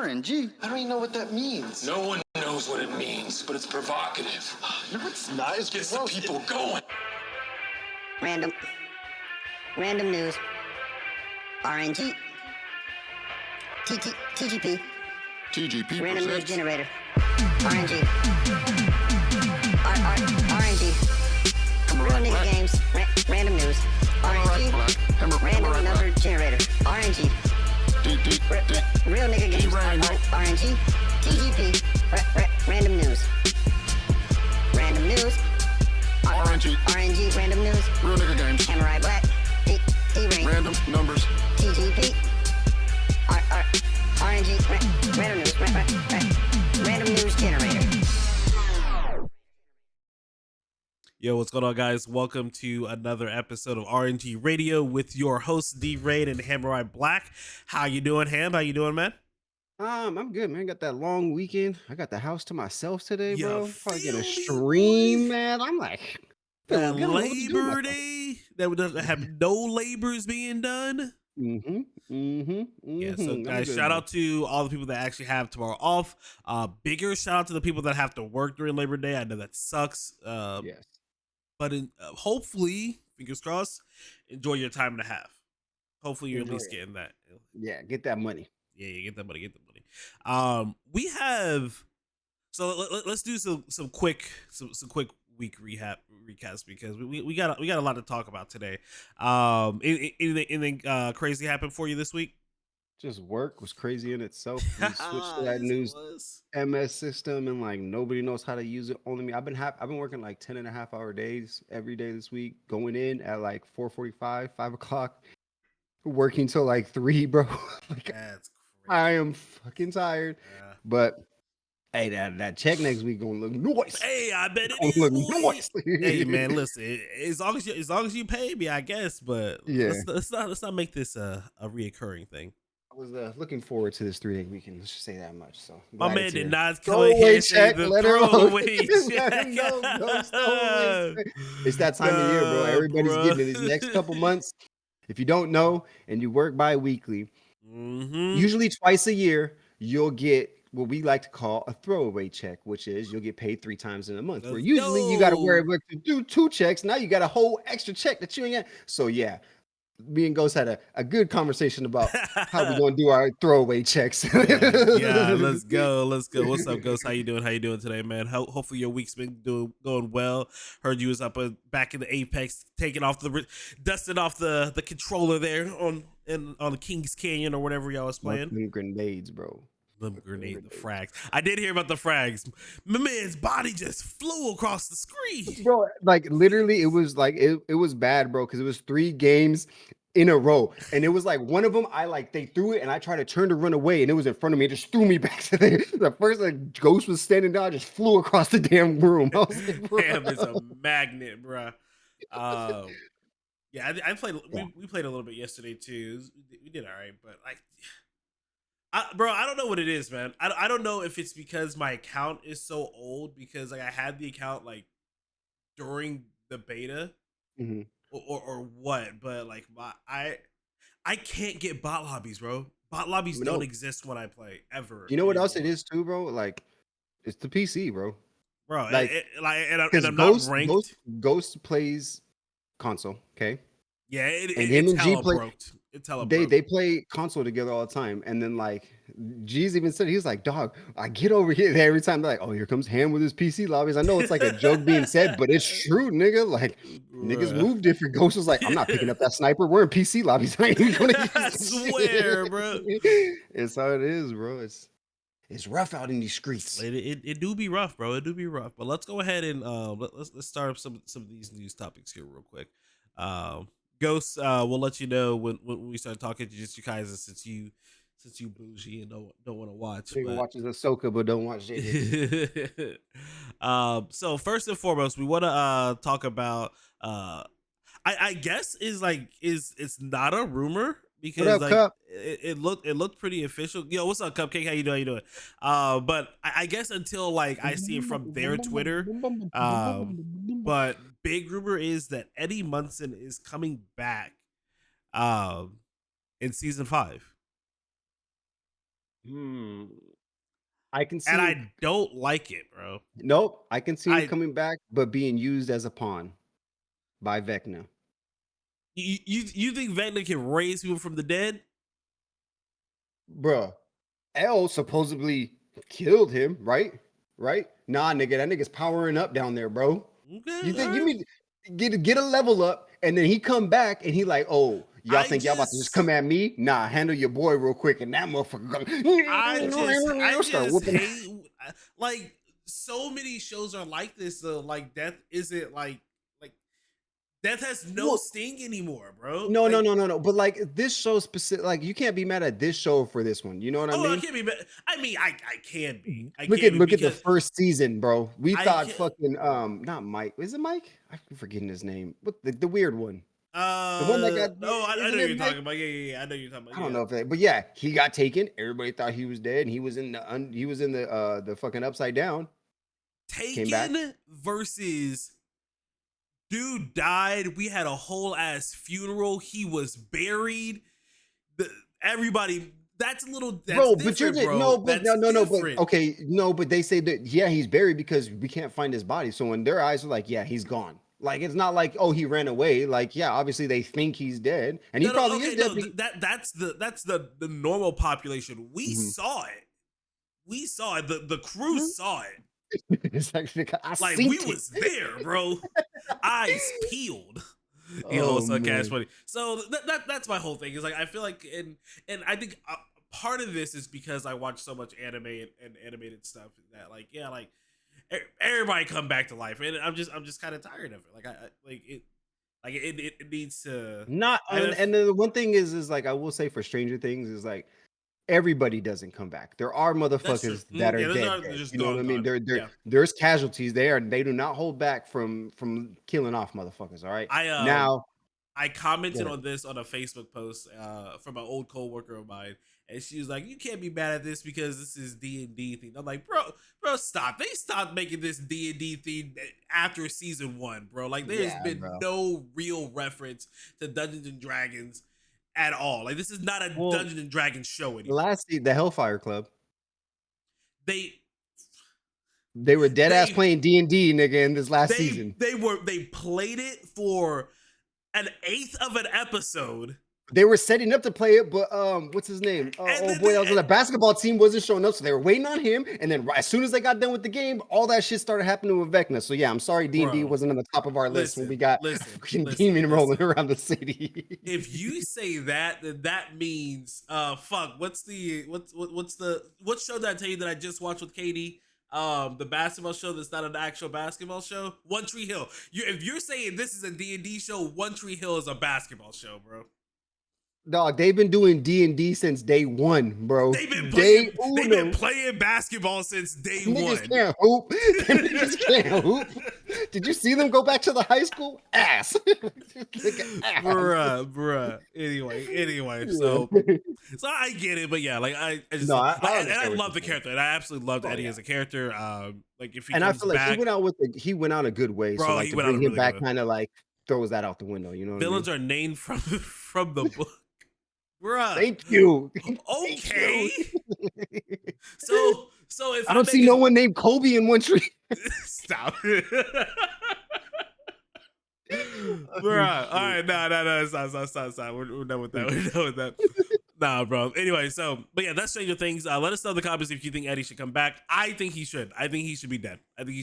RNG? I don't even know what that means. No one knows what it means, but it's provocative. No, it's not. It's Gets the gross. people going. Random news. RNG. TGP. TGP Random news presents. generator. RNG. RNG. Real nigga games. Random news. RNG. Random number generator. RNG. Real nigga games. RNG. TGP. Random news. Random news. RNG. Random news. Real nigga games. HamuraiiBlack. D-Reigns. Random numbers. TGP. RNG. Random news. Random news generator. Yo, what's going on, guys? Welcome to another episode of RNG Radio with your hosts D-Reigns and HamuraiiBlack. How you doing, Ham? How you doing, man? I'm good, man. Got that long weekend. I got the house to myself today, Ya bro. Probably gonna feel me, stream, boy? man. I'm like, That feeling good. I don't know what to do with Labor myself. Day that doesn't have no labors being done. Yeah, so I'm guys, good, shout man. out to all the people that actually have tomorrow off. Bigger shout out to the people that have to work during Labor Day. I know that sucks. Yes. But hopefully, fingers crossed, enjoy your time and a half. Hopefully, you're Enjoy at least it. getting that. Yeah, get that money. Yeah, you get that money. We have, so let's do some quick week recaps because we got a lot to talk about today. Anything crazy happened for you this week? Just work was crazy in itself. We switched to that Yes, new it was. MS system and like nobody knows how to use it. Only me. I've been working like 10.5-hour days every day this week, going in at like 4:45, 5 o'clock, working till like 3, bro. Like, That's crazy. I am fucking tired. Yeah. But hey, that check next week gonna look nice. Hey, I bet Gonna it look is. Boy. nice. Hey, man, listen. As long as you pay me, I guess. But Yeah. let's not make this a reoccurring thing. I was looking forward to this 3-day weekend. Let's just say that much. So My glad man it's did here. not come in here and say check, the let her know. throwaway Let her check. know, no throwaway check. It's that time of year, bro. Nah, Everybody's bro. getting it. These next couple months, if you don't know and you work bi-weekly, usually twice a year, you'll get what we like to call a throwaway check, which is you'll get paid 3 times in a month. Where Let's usually you got to worry go. about to do 2 checks. Now you got a whole extra check that you ain't got. So yeah, me and Ghost had a good conversation about how we're gonna do our throwaway checks. Yeah, let's go. What's up, Ghost? How you doing today, man? Hopefully your week's been going well. Heard you was up back in the Apex, dusting off the controller there on the Kings Canyon or whatever y'all was playing. Them grenades, bro. The frags. I did hear about the frags. My man's body just flew across the screen. Bro, like literally, it was like it was bad, bro, because it was 3 games in a row, and it was like one of them. They threw it, and I tried to turn to run away, and it was in front of me. It just threw me back to the first. Like Ghost was standing down, I just flew across the damn room. I was like, bro. Damn, it's a magnet, bro. Yeah, I played. We played a little bit yesterday too. We did all right, but like. Bro, I don't know what it is, man. I don't know if it's because my account is so old because like I had the account like during the beta or what, but like I can't get bot lobbies, bro. Bot lobbies don't exist when I play ever. You know what else it is too, bro? Like it's the PC, bro. Bro, Like, and I'm not ranked. Ghost plays console, okay? Yeah, And it's him and G hella play. broke. It's hella broke. They play console together all the time, and then like G's even said, he's like, dog, I get over here every time. They're like, oh, here comes Ham with his PC lobbies. I know it's like a joke being said, but it's true, nigga. Like niggas Bruh. move different. Ghost was like, I'm not picking up that sniper. We're in PC lobbies. I ain't even gonna use I this swear, shit. bro. It's how it is, bro. It's rough out in these streets. It do be rough, bro. It do be rough. But let's go ahead and let's start up some of these news topics here real quick. Ghost, we'll let you know when we start talking to just you guys since you bougie and don't want to watch. Nigga watches Ahsoka but don't watch JJK. So first and foremost, we want to talk about I guess it's not a rumor because What up, like Cup? it looked pretty official. Yo, what's up, Cupcake? How you doing? But I guess until like I see it from their Twitter, but big rumor is that Eddie Munson is coming back in season 5. Hmm. I can see and him. I don't like it, bro. Nope. I can see him I coming back, but being used as a pawn by Vecna. you think Vecna can raise people from the dead? Bruh. L supposedly killed him, right? Right? Nah, nigga, that nigga's powering up down there, bro. Okay, You think all you right. mean get a level up, and then he come back and he like, oh, y'all I think y'all about to just just come at me? Nah, handle your boy real quick, and that motherfucker I start just whooping. hate like so many shows are like this though. Like Death isn't like Death has no Well, sting anymore, bro. no, no, Like no, no, no. But like this show specific, like you can't be mad at this show for this one. You know what I oh I mean? can't be mad. I mean I can be. I Look can at be the because first season, bro. We I thought can fucking not Mike. Is it Mike? I'm forgetting his name. What the weird one? The one that got oh I isn't know it you're Mike? talking about. Yeah, I know you're talking about. I don't Yeah. know if that, but yeah, he got taken. Everybody thought he was dead, and he was in the fucking upside down. Came back. Taken versus dude died. We had a whole ass funeral. He was buried. The, everybody. That's a little. That's Bro, but you're different, just no, bro. but That's no, but different. okay, no, but they say that yeah, he's buried because we can't find his body. So in their eyes, are like, yeah, he's gone. Like it's not like oh he ran away. Like yeah, obviously they think he's dead, and he No, probably okay, is no. dead. That's the normal population. We Mhm. saw it. We saw it. The crew Mhm. saw it. It's actually I Like seen we it. was there, bro. Eyes peeled. Oh So Cash man. Money. So that's my whole thing. Is like I feel like and I think part of this is because I watch so much anime and animated stuff that like yeah like everybody come back to life and I'm just kind of tired of it. Like I like it needs to. Not and then the one thing is like I will say for Stranger Things is like everybody doesn't come back. There are That's true. motherfuckers that are Yeah, dead, they're dead. just You know what I mean? gone. Yeah. There's casualties there, and they do not hold back from killing off motherfuckers. All right. I Now, I go commented ahead. on this on a Facebook post from an old coworker of mine, and she was like, "You can't be mad at this because this is D&D thing." I'm like, bro, stop. They stopped making this D&D thing after season 1, bro. Like, there's Yeah, been bro. no real reference to Dungeons and Dragons at all. Like, this is not a Well, Dungeons and Dragons show anymore. the Hellfire Club, They they were dead ass they playing D&D, nigga, in this last season. they played it for an eighth of an episode. They were setting up to play it, but what's his name? And Oh then boy, that was on the basketball team wasn't showing up, so they were waiting on him. And then as soon as they got done with the game, all that shit started happening with Vecna. So yeah, I'm sorry D&D Bro, wasn't on the top of our list when we got fucking listen. demon rolling around the city. If you say that, then that means fuck. What show did I tell you that I just watched with Katie? The basketball show that's not an actual basketball show. One Tree Hill. If you're saying this is a D&D show, One Tree Hill is a basketball show, bro. Dog, they've been doing D&D since day one, bro. They've been playing basketball since day one. Can't hoop. Niggas can't hoop. Did you see them go back to the high school? Ass. Bruh. Anyway, so I get it, but yeah, like I just I love the character, and I absolutely loved Eddie as a character. Like if he and comes I feel like back, he went out a good way. Bro, so like he to went out bring a him really back good way. kind of like throws that out the window. You know what villains I mean? are named from the book. Bruh. Thank you. Okay. Thank you. So if I don't see no one named Kobe in One Tree. Stop. Bruh. All right, no, stop. We're done with that. We're done with that. Nah, bro. Anyway, but yeah, that's Stranger Things. Let us know in the comments if you think Eddie should come back. I think he should. I think he should be dead. I think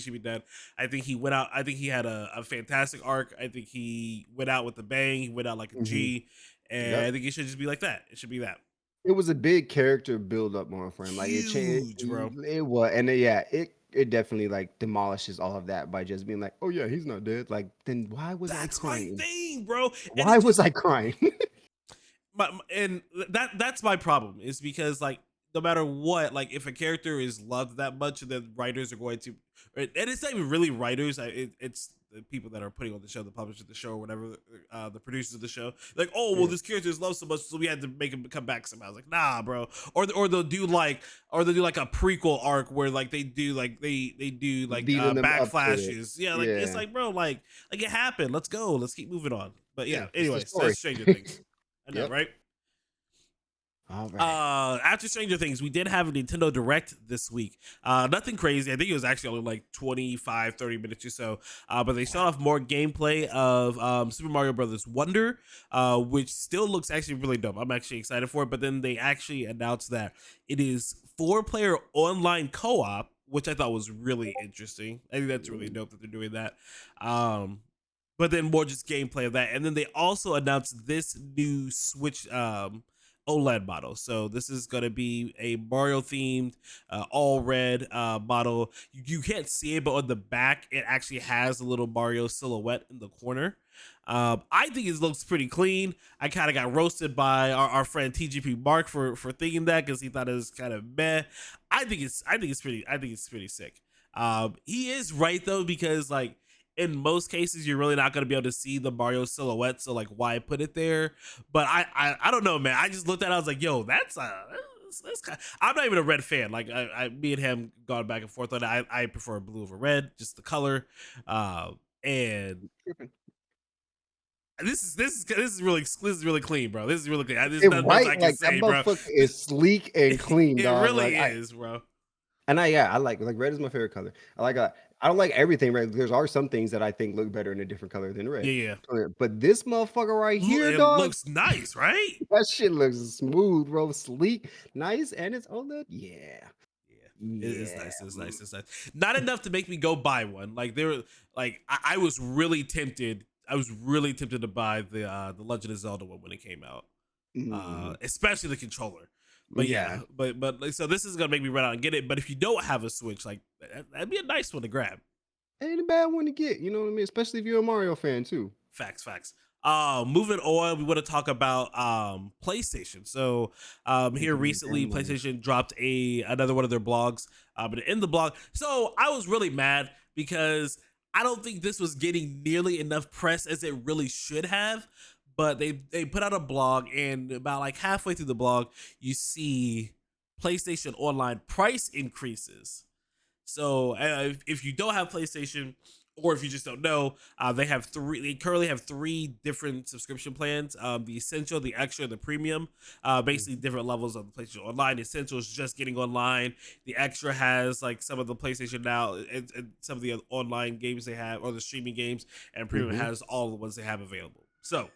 he went out. I think he had a fantastic arc. I think he went out with a bang. He went out like a G. And I think it should just be like that. It should be that. It was a big character build up more for him. Like Huge, it changed, bro. It was, and it definitely like demolishes all of that by just being like, oh yeah, he's not dead. Like then why was I crying? That's my thing, bro. Why was I crying? That's my problem is because like no matter what, like if a character is loved that much, then writers are going to, and it's not even really writers. It's the people that are putting on the show, the publishers of the show, or whatever, the producers of the show. Like, oh well, this character is loved so much, so we had to make him come back somehow. I was like, nah, bro. Or they'll do like a prequel arc where like they do like backflashes. Yeah, like it's like, bro, like it happened. Let's go. Let's keep moving on. But yeah, anyways, that's Stranger Things. I know, right? All right. After Stranger Things, we did have a Nintendo Direct this week. Nothing crazy. I think it was actually only like 25, 30 minutes or so. But they showed off more gameplay of Super Mario Brothers Wonder, which still looks actually really dope. I'm actually excited for it. But then they actually announced that it is 4-player online co-op, which I thought was really interesting. I think that's really dope that they're doing that. But then more just gameplay of that. And then they also announced this new Switch OLED model. So this is going to be a Mario themed all red model. You can't see it, but on the back it actually has a little Mario silhouette in the corner. I think it looks pretty clean. I kind of got roasted by our friend TGP Mark for thinking that, because he thought it was kind of meh. I think it's pretty sick. He is right though, because like in most cases you're really not going to be able to see the Mario silhouette, so like why put it there? But I don't know, man. I just looked at it, I was like, yo, that's kind of, I'm not even a red fan. Like me and him gone back and forth on it. I prefer blue over red, just the color. And this is really clean, bro. This is really clean. There's nothing else I can like say, that bro. motherfucker is sleek and clean, It dog. really like, is, bro. And I like red is my favorite color. I don't like everything red. There are some things that I think look better in a different color than red. Yeah. But this motherfucker right here, It dog, looks nice, right? that shit looks smooth, bro. Sleek, nice, and it's OLED. Yeah. It's nice. It's nice. Not enough to make me go buy one. Like I was really tempted. I was really tempted to buy the Legend of Zelda one when it came out, especially the controller. But yeah, but like, so this is gonna make me run out and get it. But if you don't have a Switch, like that'd be a nice one to grab. Ain't a bad one to get. You know what I mean? Especially if you're a Mario fan too. Facts. Moving on, we want to talk about PlayStation. So here recently, PlayStation dropped another one of their blogs. But in the blog, so I was really mad because I don't think this was getting nearly enough press as it really should have. But they put out a blog, and about like halfway through the blog, you see PlayStation Online price increases. So if you don't have PlayStation, or if you just don't know, they currently have 3 different subscription plans: the Essential, the Extra, the Premium. Basically different levels of the PlayStation Online. The Essential is just getting online. The Extra has like some of the PlayStation Now and some of the online games they have, or the streaming games, and Premium has all the ones they have available. So.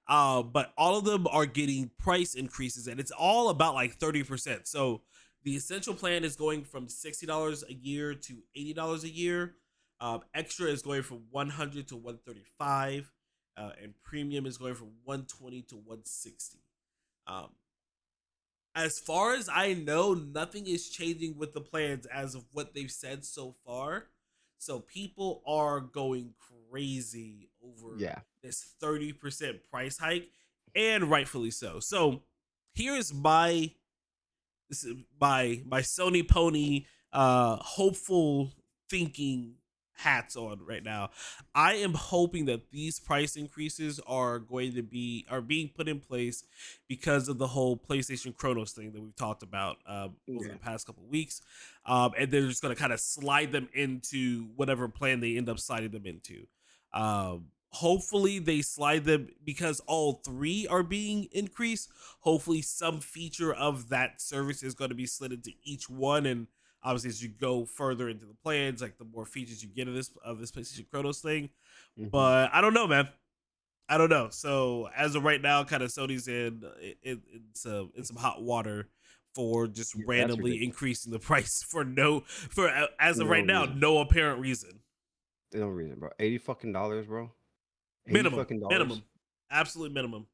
But all of them are getting price increases, and it's all about like 30%. So the Essential plan is going from $60 a year to $80 a year. Extra is going from $100 to $135, and Premium is going from $120 to $160. As far as I know, nothing is changing with the plans as of what they've said so far. So people are going crazy over this 30% price hike, and rightfully so. So here's my Sony pony hopeful thinking hats on right now. I am hoping that these price increases are being put in place because of the whole PlayStation Chronos thing that we've talked about over the past couple of weeks, and they're just going to kind of slide them into whatever plan they end up sliding them into. Hopefully they slide them because all 3 are being increased. Hopefully some feature of that service is going to be slid into each one, and obviously as you go further into the plans, like the more features you get of this PlayStation Chronos thing. But I don't know, man. I don't know. So as of right now, kind of Sony's in some hot water for just randomly increasing the price for as of right now, no apparent reason. No reason, bro. $80 bro. Minimum, absolute minimum,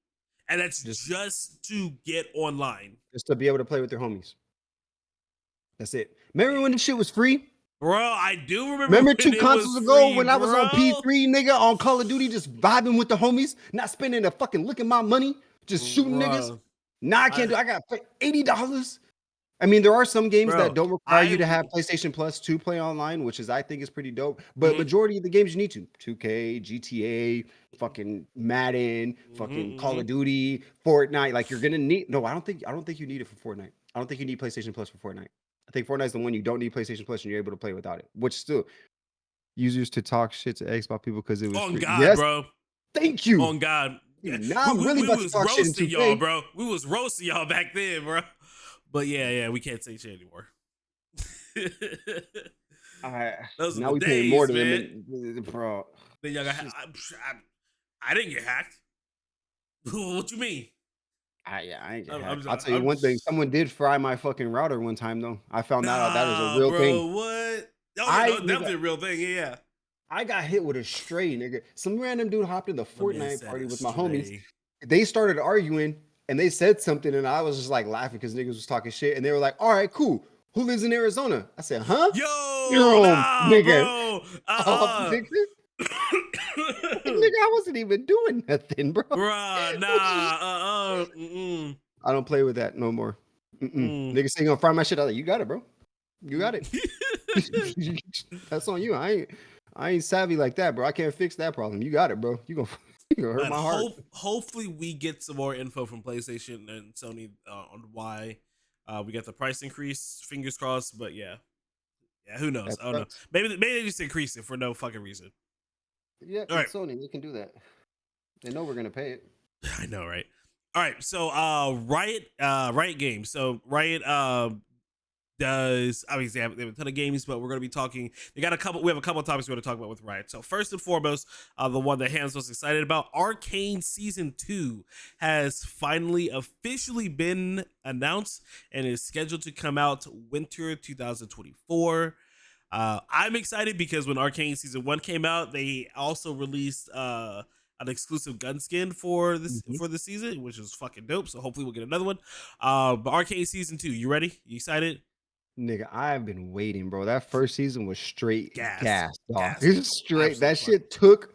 and that's just to get online, just to be able to play with their homies. That's it. Remember when this shit was free? Bro, I do remember. Remember 2 consoles ago when I was on P3, nigga, on Call of Duty, just vibing with the homies, not spending a fucking lick of my money, just shooting niggas. Now I can't do. I got $80. I mean, there are some games that don't require you to have PlayStation Plus to play online, which I think is pretty dope. But majority of the games you need to: 2K, GTA, fucking Madden, fucking Call of Duty, Fortnite. Like you're gonna need. No, I don't think you need it for Fortnite. I don't think you need PlayStation Plus for Fortnite. I think Fortnite's the one you don't need PlayStation Plus and you're able to play without it. Which still, users to talk shit to Xbox people because it was on free. God, yes, bro. Thank you. On God. Now I'm really about to was talk shit in roasting 2K. y'all, bro. We was roasting y'all back then, bro. But yeah, we can't say shit anymore. Those are Now the we paying more days, to man. them, bro. Then y'all got. I didn't get hacked. What you mean? I ain't get I'm, hacked. I'm, I'll tell you I'm, one thing. Someone did fry my fucking router one time though. I found out that is a nah, real bro. thing. What? Oh, no, definitely a real thing. Yeah. I got hit with a stray, nigga. Some random dude hopped in the My man Fortnite said party a with my homies. stray. They started arguing and they said something, and I was just like laughing because niggas was talking shit. And they were like, "All right, cool. Who lives in Arizona?" I said, "Huh? Yo, nah, nigga. bro. Nigga. Nigga, I wasn't even doing nothing, bro. Bruh, nah, I don't play with that no more. Niggas say you gonna fry my shit. I was like, you got it, bro. You got it. That's on you. I ain't savvy like that, bro. I can't fix that problem. You got it, bro. You gonna hurt my heart. Hopefully, we get some more info from PlayStation and Sony on why we got the price increase. Fingers crossed, but yeah, who knows? I don't know. Maybe they just increase it for no fucking reason. Yeah, all right. Sony, they can do that. They know we're gonna pay it. I know, right? All right, so Riot Games. So Riot does obviously they have a ton of games, but we're going to be talking. We have a couple of topics we're going to talk about with Riot. So first and foremost, the one that Ham's most excited about, Arcane Season 2 has finally officially been announced and is scheduled to come out winter 2024. I'm excited because when Arcane Season 1 came out, they also released an exclusive gun skin for this for the season, which is fucking dope. So hopefully we'll get another one. But Arcane Season 2, you ready? You excited? Nigga, I've been waiting, bro. That first season was straight gas, dog. Gas. It was straight. That shit took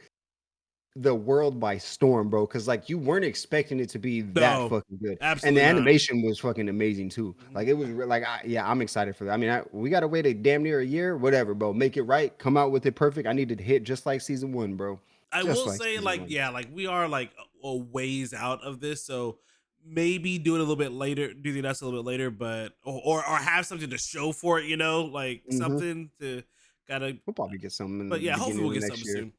the world by storm, bro. Because like you weren't expecting it to be that fucking good, and the animation was fucking amazing too. Like it was like, I'm excited for that. I mean, we gotta wait a damn near a year, whatever, bro. Make it right, come out with it perfect. I needed to hit just like season 1, bro. I will say, like, like we are like a ways out of this, so maybe do it a little bit later, do the announcement a little bit later, but or have something to show for it, you know, like something to gotta. We'll probably get something, but yeah, hopefully we'll get something soon.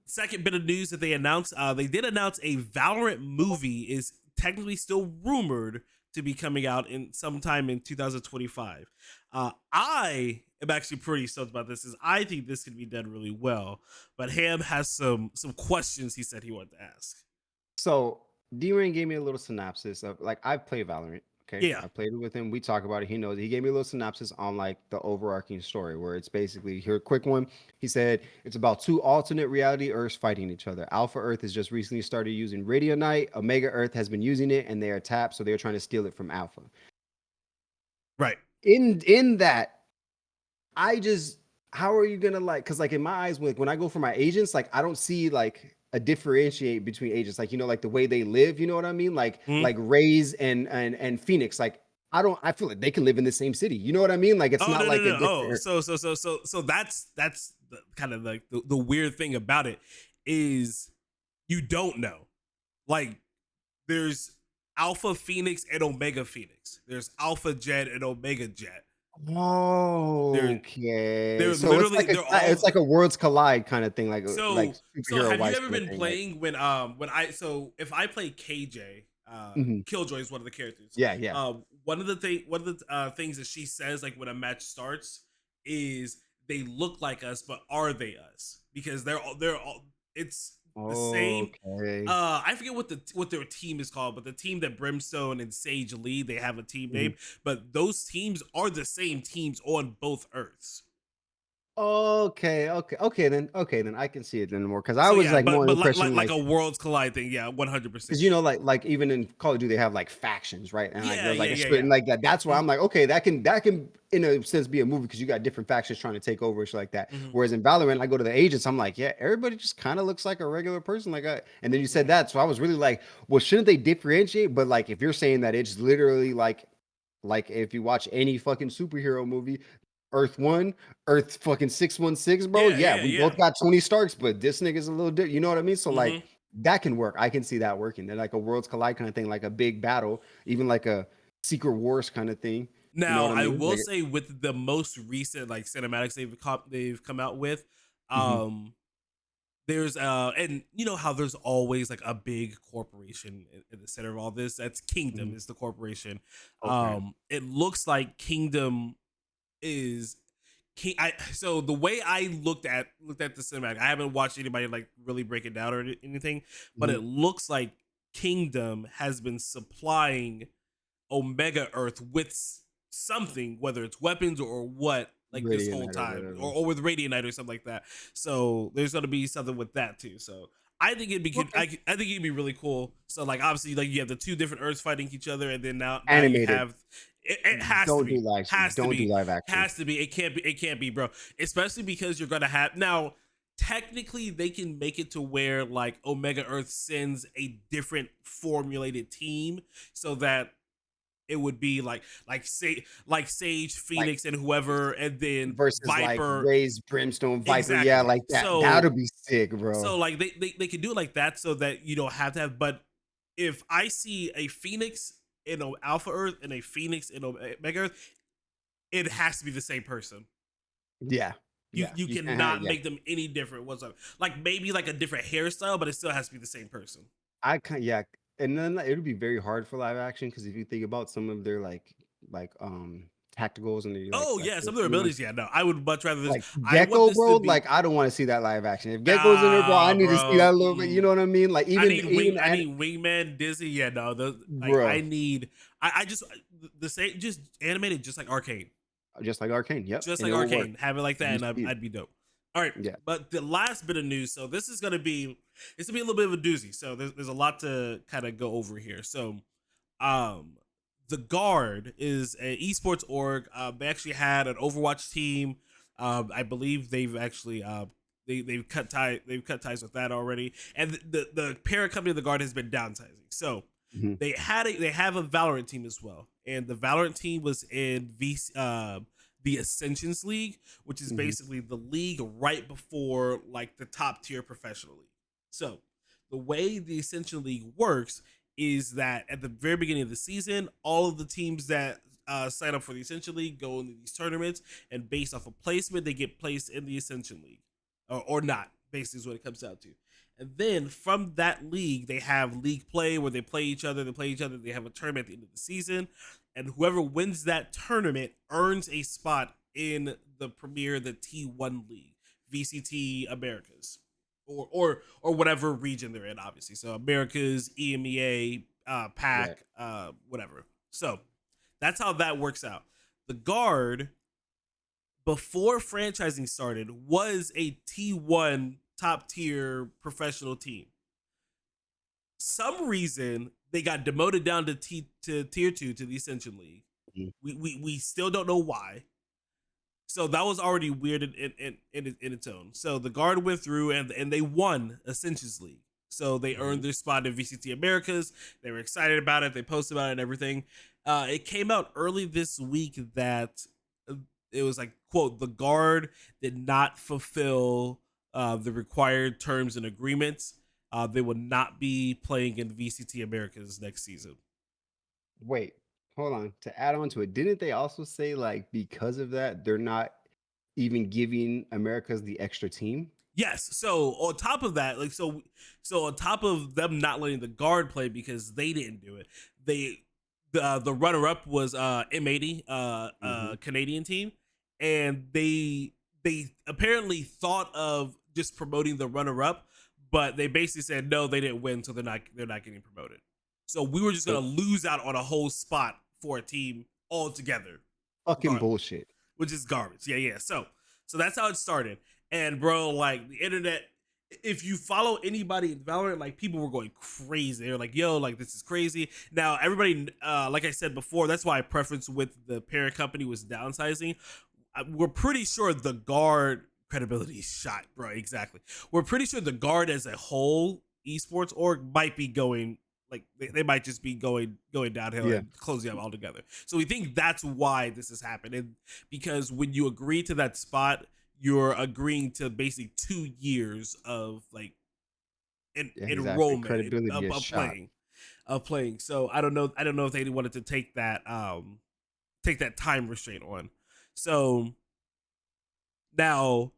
Second bit of news that they announced, they did announce a Valorant movie is technically still rumored to be coming out in sometime in 2025. I am actually pretty stoked about this, is I think this could be done really well. But Ham has some questions he said he wanted to ask. So D-Reigns gave me a little synopsis of, like, I've played Valorant. Okay. Yeah. I played it with him. We talk about it. He knows. He gave me a little synopsis on like the overarching story, where it's basically, here, a quick one. He said it's about two alternate reality Earths fighting each other. Alpha Earth has just recently started using Radionite. Omega Earth has been using it, and they are tapped, so they're trying to steal it from Alpha. Right. In that, how are you gonna, like, because like in my eyes, when I go for my agents, like I don't see like a differentiate between agents, like, you know, like the way they live, you know what I mean? Like like Raze and Phoenix, like I feel like they can live in the same city, you know what I mean? Like it's not like no. So that's the, kind of like the weird thing about it is you don't know. Like there's Alpha Phoenix and Omega Phoenix. There's Alpha Jet and Omega Jet. Oh, okay. They're So literally it's like a worlds collide kind of thing, like so like so have you ever kind of been thing, playing when if I play KJ, Killjoy is one of the characters. Yeah. One of the things that she says, like when a match starts, is they look like us, but are they us? Because they're all it's the same. I forget what their team is called, but the team that Brimstone and Sage lead, they have a team name, but those teams are the same teams on both Earths. Okay, then I can see it then more, because I was like more impression like a worlds collide thing, 100%. Because, you know, like even in Call of Duty they have like factions, right? And like there's like a split like that. That's why I'm like, okay, that can in a sense be a movie, because you got different factions trying to take over and shit like that. Whereas in Valorant, I go to the agents, I'm like, yeah, everybody just kind of looks like a regular person, like and then you said that, so I was really like, well, shouldn't they differentiate? But like if you're saying that it's literally like if you watch any fucking superhero movie, Earth 1, Earth fucking 616, bro. We both got Tony Starks, but this nigga's a little different. You know what I mean? So like that can work. I can see that working. They're like a worlds collide kind of thing, like a big battle, even like a Secret Wars kind of thing. Now, you know I will say, with the most recent like cinematics they've come out with, there's and you know how there's always like a big corporation in the center of all this. That's Kingdom is the corporation. Okay. It looks like Kingdom is so the way I looked at the cinematic, I haven't watched anybody like really break it down or anything, but Mhm. it looks like Kingdom has been supplying Omega Earth with something, whether it's weapons or what, like this whole Radionite or time, whatever. or with Radiant or something like that. So there's gonna be something with that too. So I think it'd be good. Okay. I think it'd be really cool. So like obviously like you have the two different Earths fighting each other, and then now you Animated. have it has to Don't do be live. has to Don't do be live action. has to be it can't be, bro. Especially because you're gonna have now. Technically, they can make it to where like Omega Earth sends a different formulated team so that it would be like Sage, Like Phoenix, and whoever, and then versus like Viper. Raze, Brimstone, Viper. Yeah, Exactly. like that. That'll be sick, bro. So like they can do it like that so that you don't have to have. But if I see a Phoenix in Alpha Earth and a Phoenix in Omega Earth, it has to be the same person. Yeah. You Yeah. you can't cannot have- yeah. make them any different whatsoever. Like maybe like a different hairstyle, but it still has to be the same person. I can't. Yeah. And then like, it'll be very hard for live action because if you think about some of their like tacticals and the Oh like yeah, the some of their abilities. Yeah, no, I would much rather this. like I want Gecko, this bro. to be. Like I don't want to see that live action. If Gecko's in there, bro, I need to see Bro. that a little bit. You know what I mean? Like I need even I need Wingman, Dizzy. Yeah, no, like bro, I need. I just the same, just animated, just like Arcane, just like Arcane. Yep. just and like it will work. Arcane. Have it like that, You and see it. I'd be dope. All right, Yeah. but the last bit of news. So this is gonna be, it's gonna be a little bit of a doozy. So there's a lot to kind of go over here. So, the Guard is an esports org. They actually had an Overwatch team. I believe they've actually they've cut ties with that already. And the parent company of the Guard has been downsizing. So Mhm. they have a Valorant team as well, and the Valorant team was in the Ascensions League, which is Mhm. basically the league right before like the top tier professional league. So the way the Ascension League works is that at the very beginning of the season, all of the teams that sign up for the Ascension League go into these tournaments, and based off of placement, they get placed in the Ascension League, or not. Basically, is what it comes down to. And then from that league, they have league play where they play each other. They have a tournament at the end of the season, and whoever wins that tournament earns a spot in the T1 League, VCT Americas, or whatever region they're in, obviously. So Americas, EMEA, PAC, whatever. So that's how that works out. The Guard, before franchising started, was a T1 top tier professional team. Some reason they got demoted down to tier 2 to the Ascension League. Mhm. We still don't know why. So that was already weird in its own. So the Guard went through and they won Ascensions League. So they earned their spot in VCT Americas. They were excited about it. They posted about it and everything. It came out early this week that it was like, quote, the Guard did not fulfill the required terms and agreements. They will not be playing in VCT Americas next season. Wait, hold on. To add on to it, didn't they also say like because of that they're not even giving America's the extra team? Yes. So on top of that, like so on top of them not letting the Guard play because they didn't do it, the runner up was M80, Canadian team, and they apparently thought of just promoting the runner up, but they basically said no, they didn't win, so they're not getting promoted. So we were just gonna lose out on a whole spot for a team altogether. Fucking bullshit. Which is garbage. Yeah. So that's how it started. And bro, like the internet, if you follow anybody in Valorant, like people were going crazy. They were like, yo, like this is crazy. Now everybody, like I said before, that's why preference with the parent company was downsizing. We're pretty sure the Guard credibility is shot, bro. Exactly. We're pretty sure the Guard as a whole esports org might be going, like they might just be going downhill and closing up altogether. So we think that's why this has happened. And because when you agree to that spot, you're agreeing to basically 2 years of like enrollment of playing. So I don't know if they wanted to take that time restraint on. So now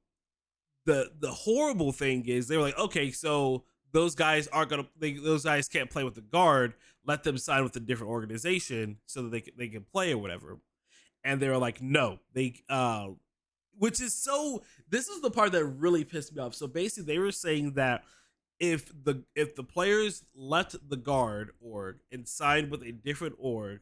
the horrible thing is they were like, okay, so those guys aren't gonna those guys can't play with the guard. Let them sign with a different organization so that they can play or whatever. And they were like, no, they which is so. This is the part that really pissed me off. So basically, they were saying that if the players left the guard org and signed with a different org,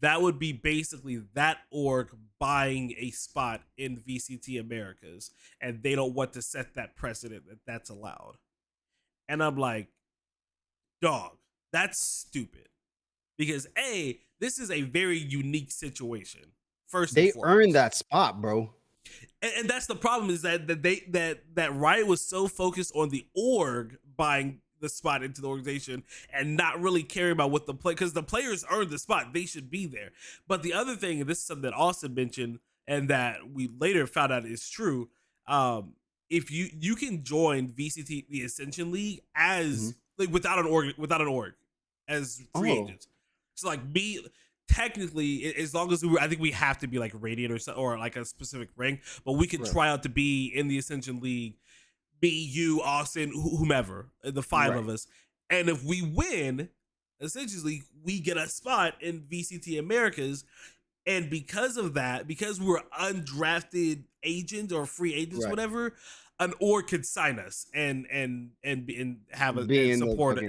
that would be basically that org buying a spot in VCT Americas, and they don't want to set that precedent that that's allowed. And I'm like, dog, that's stupid. Because this is a very unique situation. First, they earned that spot, bro. And that's the problem is that Riot was so focused on the org buying the spot into the organization and not really caring about what the play, because the players earned the spot, they should be there. But the other thing, and this is something that Austin mentioned and that we later found out is true, if you can join VCT, the Ascension League, as like without an org as free agents. So like technically, as long as I think we have to be like Radiant or like a specific rank, but we can try out to be in the Ascension League, me, you, Austin, whomever, the five of us. And if we win, essentially, we get a spot in VCT Americas. And because of that, because we're undrafted agents or free agents, whatever, an org could sign us and have a support.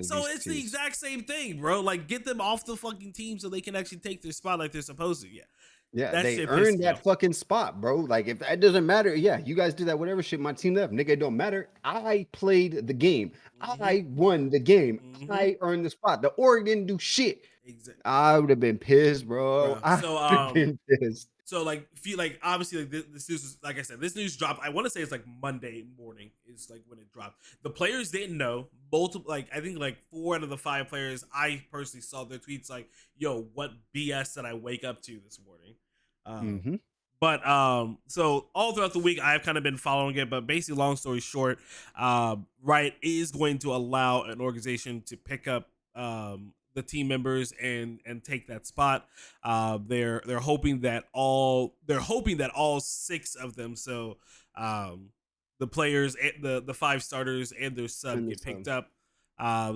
So it's the exact same thing, bro. Like, get them off the fucking team so they can actually take their spot like they're supposed to. Yeah, they earned that fucking spot, bro. Like, if that doesn't matter, you guys did that, whatever shit. My team left, nigga. It don't matter. I played the game. I won the game. I earned the spot. The org didn't do shit. Exactly. I would have been pissed, bro. I would have been pissed. So like, obviously, like this news is, like I said, this news dropped. I want to say it's like Monday morning is like when it dropped. The players didn't know. I think like 4 out of the 5 players, I personally saw their tweets like, "Yo, what BS did I wake up to this morning?" But so all throughout the week, I've kind of been following it. But basically, long story short, Riot is going to allow an organization to pick up the team members and take that spot. They're hoping that all 6 of them, so the players, the 5 starters and their sub get picked up.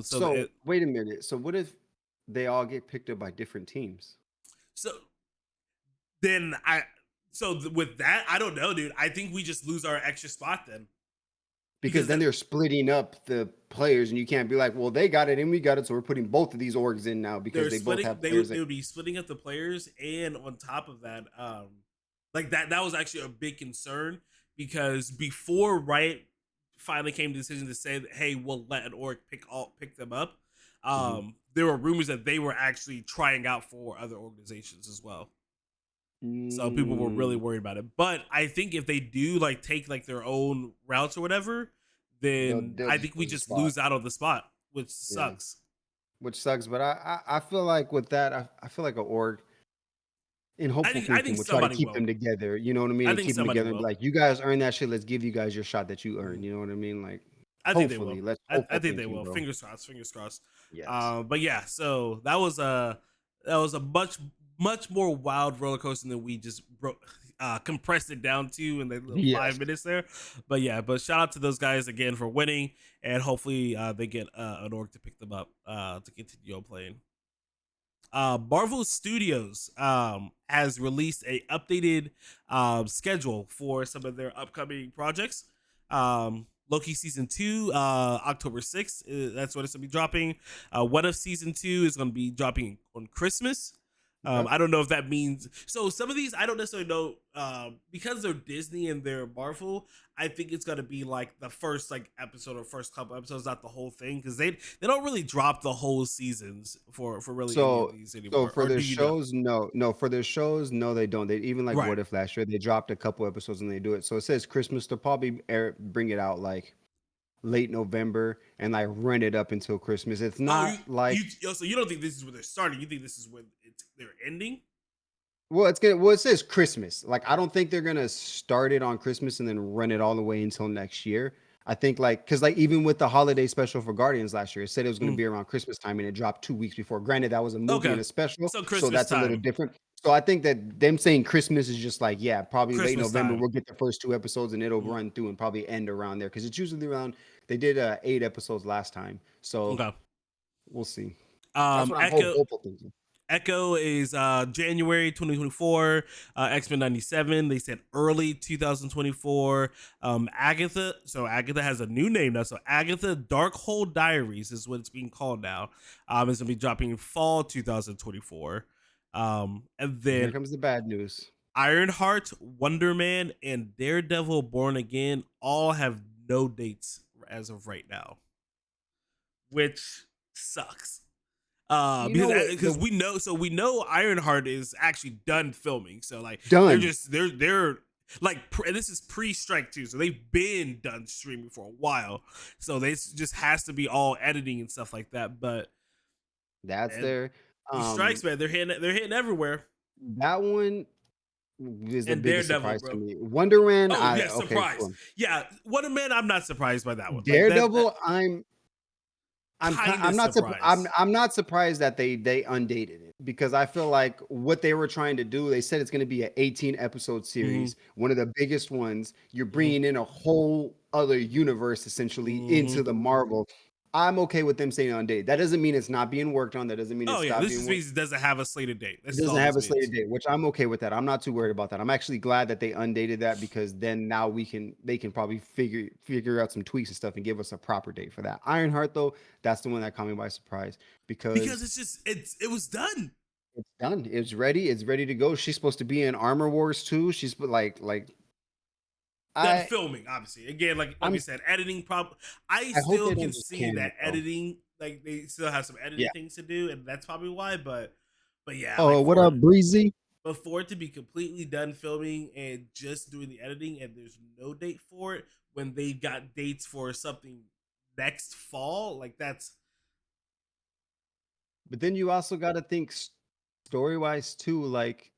So wait a minute. So what if they all get picked up by different teams? So then with that, I don't know, dude. I think we just lose our extra spot then. Because then they're splitting up the players, and you can't be like, well, they got it and we got it, so we're putting both of these orgs in now because they both have players. They would be splitting up the players, and on top of that, like that was actually a big concern because before Riot finally came to the decision to say that, hey, we'll let an org pick them up, there were rumors that they were actually trying out for other organizations as well. So people were really worried about it. But I think if they do like take like their own routes or whatever, then I think we just lose out on the spot, which sucks. Which sucks. But I feel like with that, I feel like an org in hopeful thinking will try to keep them together. You know what I mean? Keep them together and be like, you guys earn that shit. Let's give you guys your shot that you earn. You know what I mean? Like, I think they will. I think they will. Bro. Fingers crossed. Yes. But yeah, so that was a much more wild roller coaster than we just compressed it down to in the little 5 minutes there. But shout out to those guys again for winning, and hopefully they get an org to pick them up to continue on playing. Marvel Studios has released a updated schedule for some of their upcoming projects. Loki season 2, October 6th. That's when it's gonna be dropping. What If season 2 is gonna be dropping on Christmas. I don't know if that means so. Some of these I don't necessarily know because they're Disney and they're Marvel. I think it's gonna be like the first like episode or first couple episodes, not the whole thing, because they don't really drop the whole seasons for really any of these anymore. So for their shows, no, for their shows, no, they don't. They even like What If last year they dropped a couple episodes and they do it. So it says Christmas. They'll probably bring it out like late November and like run it up until Christmas. It's not so you don't think this is where they're starting? You think this is when they're ending? Well, it says Christmas. Like, I don't think they're gonna start it on Christmas and then run it all the way until next year. I think because even with the holiday special for Guardians last year, it said it was gonna be around Christmas time and it dropped 2 weeks before. Granted, that was a movie and a special, so that's a little different. So I think that them saying Christmas is just like, yeah, probably late Christmas November. time. We'll get the first 2 episodes and it'll run through and probably end around there because it's usually around. They did 8 episodes last time, so Okay. we'll see. That's what I'm hopeful thinking. Echo is January 2024. X-Men 97. They said early 2024. Agatha. So Agatha has a new name now. So Agatha Darkhold Diaries is what it's being called now. It's gonna be dropping in fall 2024. And Here then comes the bad news. Ironheart, Wonder Man, and Daredevil Born Again all have no dates as of right now, which sucks. Because we know Ironheart is actually done filming, so like done. they're like this is pre-strike too, so they've been done streaming for a while, so this just has to be all editing and stuff like that. But that's their strikes, man. They're hitting everywhere. That one is the biggest surprise to me. Wonder Man. Surprise. Cool. Yeah, Wonder Man. I'm not surprised by that one. Daredevil. I'm not surprised. I'm not surprised that they undated it because I feel like what they were trying to do. They said it's going to be an 18 episode series, one of the biggest ones. You're bringing in a whole other universe essentially into the Marvel. I'm okay with them saying on date. That doesn't mean it's not being worked on. That doesn't mean this doesn't have a slated date. It doesn't have a slated date, which I'm okay with that. I'm not too worried about that. I'm actually glad that they undated that because then now they can probably figure out some tweaks and stuff and give us a proper date for that. Ironheart though, that's the one that caught me by surprise because it was done. It's done. It's ready. It's ready to go. She's supposed to be in Armor Wars too. She's like. Filming, obviously. Again, like we said, editing problem. I still can see that editing, like they still have some editing things to do, and that's probably why. But yeah. Oh, what up, Breezy? But for it to be completely done filming and just doing the editing, and there's no date for it when they got dates for something next fall, like that's. But then you also got to think story wise too, like.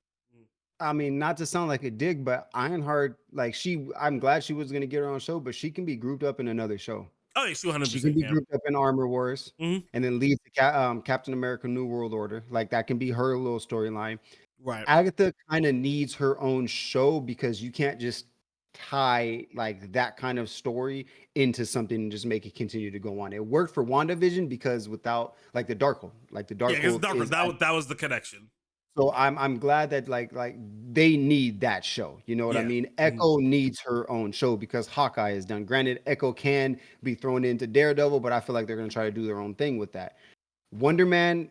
I mean, not to sound like a dig, but Ironheart, like I'm glad she was going to get her own show, but she can be grouped up in another show. Oh, yeah, she can be grouped up in Armor Wars and then lead to Captain America New World Order. Like that can be her little storyline. Right. Agatha kind of needs her own show because you can't just tie like that kind of story into something and just make it continue to go on. It worked for WandaVision because without like the Darkhold, that was the connection. So I'm glad that like they need that show. You know what I mean? Echo needs her own show because Hawkeye is done. Granted, Echo can be thrown into Daredevil, but I feel like they're gonna try to do their own thing with that. Wonder Man,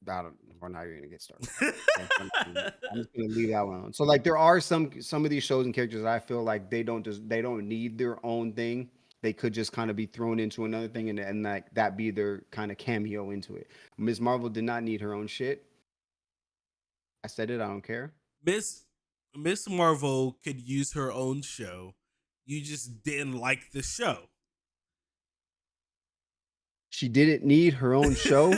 we're not even gonna get started. I'm just gonna leave that one alone. So like there are some of these shows and characters that I feel like they don't need their own thing. They could just kind of be thrown into another thing and like that be their kind of cameo into it. Ms. Marvel did not need her own shit. I said it. I don't care. Miss Marvel could use her own show. You just didn't like the show. She didn't need her own show.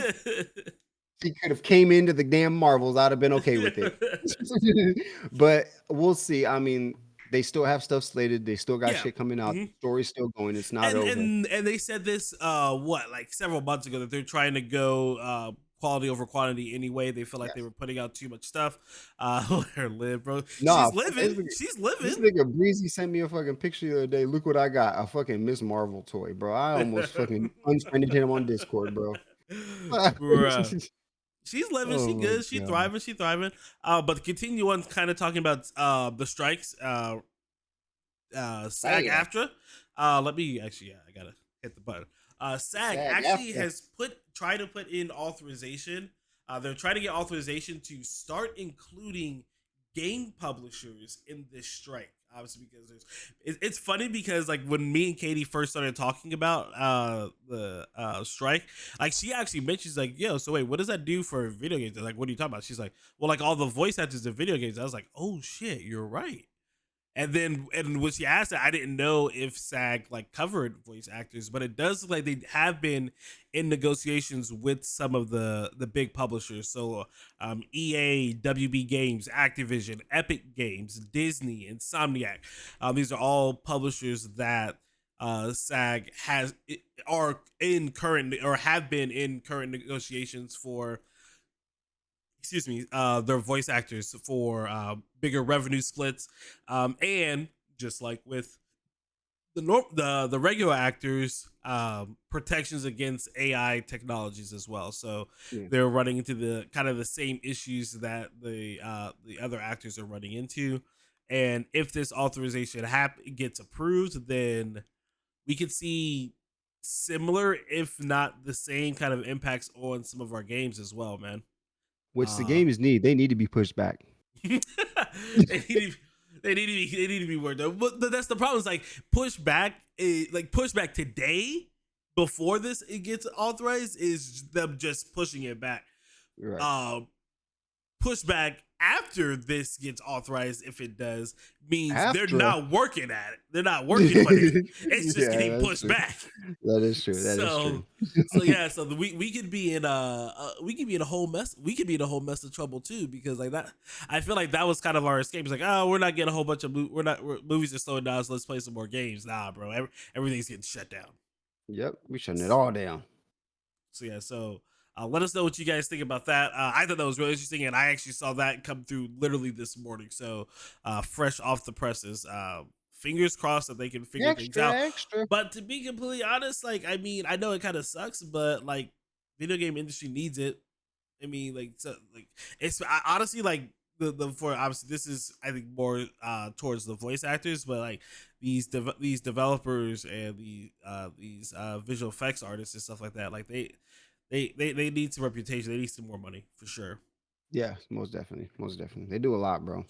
She could have came into the damn Marvels. I'd have been okay with it. But we'll see. I mean, they still have stuff slated. They still got shit coming out. The story's still going. It's not over. And they said this like several months ago that they're trying to go quality over quantity anyway. They feel like they were putting out too much stuff. Let her live, bro. Nah, she's living. This nigga Breezy sent me a fucking picture the other day. Look what I got. A fucking Miss Marvel toy, bro. I almost fucking unfriended him on Discord, bro. Bruh. She's living. She good. She thriving. She thriving. But to continue on kind of talking about the strikes, SAG-AFTRA. Let me actually, I gotta hit the button. SAG actually has tried to put in authorization. They're trying to get authorization to start including game publishers in this strike. Obviously, because it's funny because like when me and Katie first started talking about the strike, like she actually mentions like, yo, so wait, what does that do for video games? Like, what are you talking about? She's like, well, like all the voice actors in video games. I was like, oh shit, you're right. And when she asked that, I didn't know if SAG like covered voice actors, but it does look like they have been in negotiations with some of the big publishers. So EA, WB Games, Activision, Epic Games, Disney, Insomniac. These are all publishers that SAG are in current or have been in current negotiations for excuse me, their voice actors for bigger revenue splits, and just like with the regular actors, protections against AI technologies as well. So Yeah. they're running into the kind of the same issues that the other actors are running into. And if this authorization gets approved, then we could see similar, if not the same, kind of impacts on some of our games as well, man. Which the Uh, games need. They need to be pushed back. they need to be, they need to be worked on. But that's the problem. Is like push back today before this it gets authorized is them just pushing it back. Right. Pushback after this gets authorized, if it does, means they're After. not working at it. They're not working on it. It's just Yeah, getting that's pushed true. back. That is true. That is So, true. so yeah, so we could be in we could be in a whole mess. We could be in a whole mess of trouble too, because like that, I feel like that was kind of our escape. It's like, oh, we're not getting a whole bunch of movies are slowing down, so let's play some more games. Nah, bro, everything's getting shut down. Yep, we shutting it all down. So yeah, so let us know what you guys think about that. I thought that was really interesting, and I actually saw that come through literally this morning. So fresh off the presses. Fingers crossed that they can figure things out. Extra. But to be completely honest, like I mean, I know it kind of sucks, but like video game industry needs it. I mean, like it's honestly like the for obviously this is I think more towards the voice actors, but like these developers and these visual effects artists and stuff like that, like they need some reputation. They need some more money for sure. Yeah, most definitely. Most definitely. They do a lot, bro.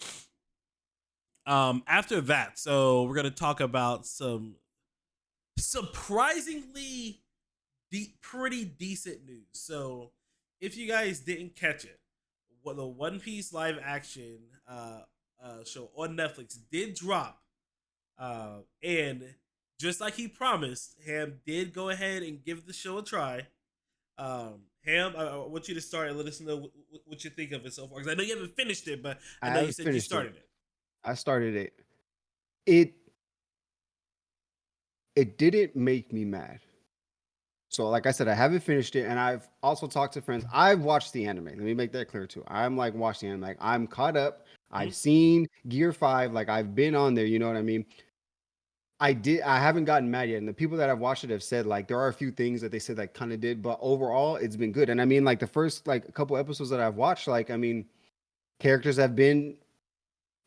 After that, so we're gonna talk about some surprisingly pretty decent news. So if you guys didn't catch it, what the One Piece live action show on Netflix did drop, and just like he promised, Ham did go ahead and give the show a try. Ham, I want you to start and let us know what you think of it so far, because I know you haven't finished it, but I know you said you started it. I started it. It didn't make me mad. So, like I said, I haven't finished it, and I've also talked to friends. I've watched the anime. Let me make that clear too. I'm like watching anime. Like I'm caught up. I've seen Gear 5. Like I've been on there. You know what I mean? I haven't gotten mad yet. And the people that I've watched it have said like there are a few things that they said like kind of did, but overall it's been good. And I mean, like the first like a couple episodes that I've watched, like I mean, characters have been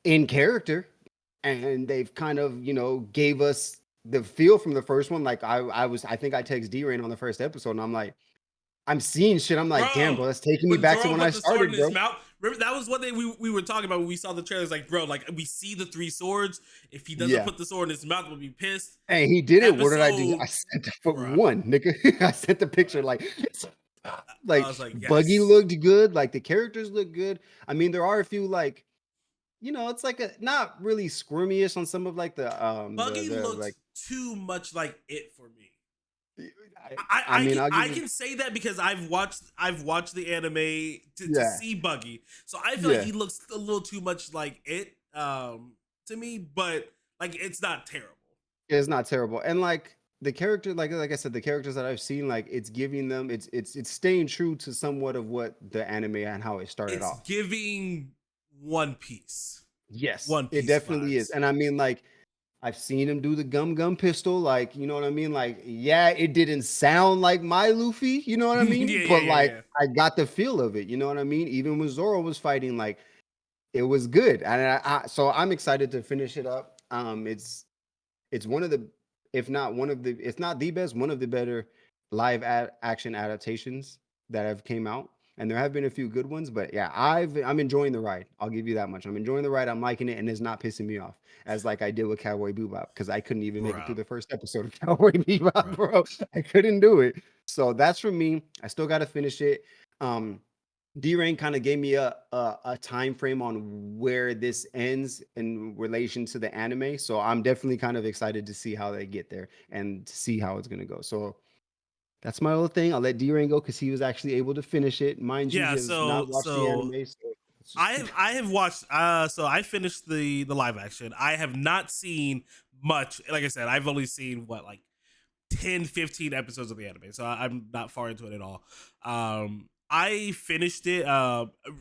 in character, and they've kind of gave us the feel from the first one. Like I think I text D-Reign on the first episode, and I'm like, I'm seeing shit. I'm like, damn, bro, that's taking me back to when I started, bro. Remember, that was one thing we were talking about when we saw the trailers. Like, bro, like we see the 3 swords. If he doesn't put the sword in his mouth, we'll be pissed. Hey, he did it. What did I do? I sent the one, nigga. I sent the picture. Like yes. Buggy looked good. Like the characters look good. I mean, there are a few like, it's like a not really squirmy-ish on some of like the Buggy looks like too much like it for me. I can say that because I've watched the anime to see Buggy, so I feel like he looks a little too much like it to me, but like it's not terrible. It's not terrible, and like the character, like I said, the characters that I've seen, like it's giving them, it's staying true to somewhat of what the anime and how it started off. It's giving One Piece. Yes, One Piece it definitely vibes. is, and I mean like. I've seen him do the gum pistol, like, you know what I mean? Like, yeah, it didn't sound like my Luffy, you know what I mean? I got the feel of it, you know what I mean? Even when Zoro was fighting, like, it was good. And so I'm excited to finish it up. It's one of the, if not the best, one of the better live action adaptations that have came out. And there have been a few good ones, but yeah, I'm enjoying the ride. I'll give you that much. I'm enjoying the ride. I'm liking it, and it's not pissing me off as like I did with Cowboy Bebop, because I couldn't even make it through the first episode of Cowboy Bebop, bro. I couldn't do it. So that's for me. I still got to finish it. D-Reign kind of gave me a time frame on where this ends in relation to the anime. So I'm definitely kind of excited to see how they get there and to see how it's gonna go. So that's my little thing. I'll let D-Reign go because he was actually able to finish it. Mind you, he has not watched the anime. So I have watched. So I finished the live action. I have not seen much. Like I said, I've only seen like 10, 15 episodes of the anime. So I'm not far into it at all. I finished it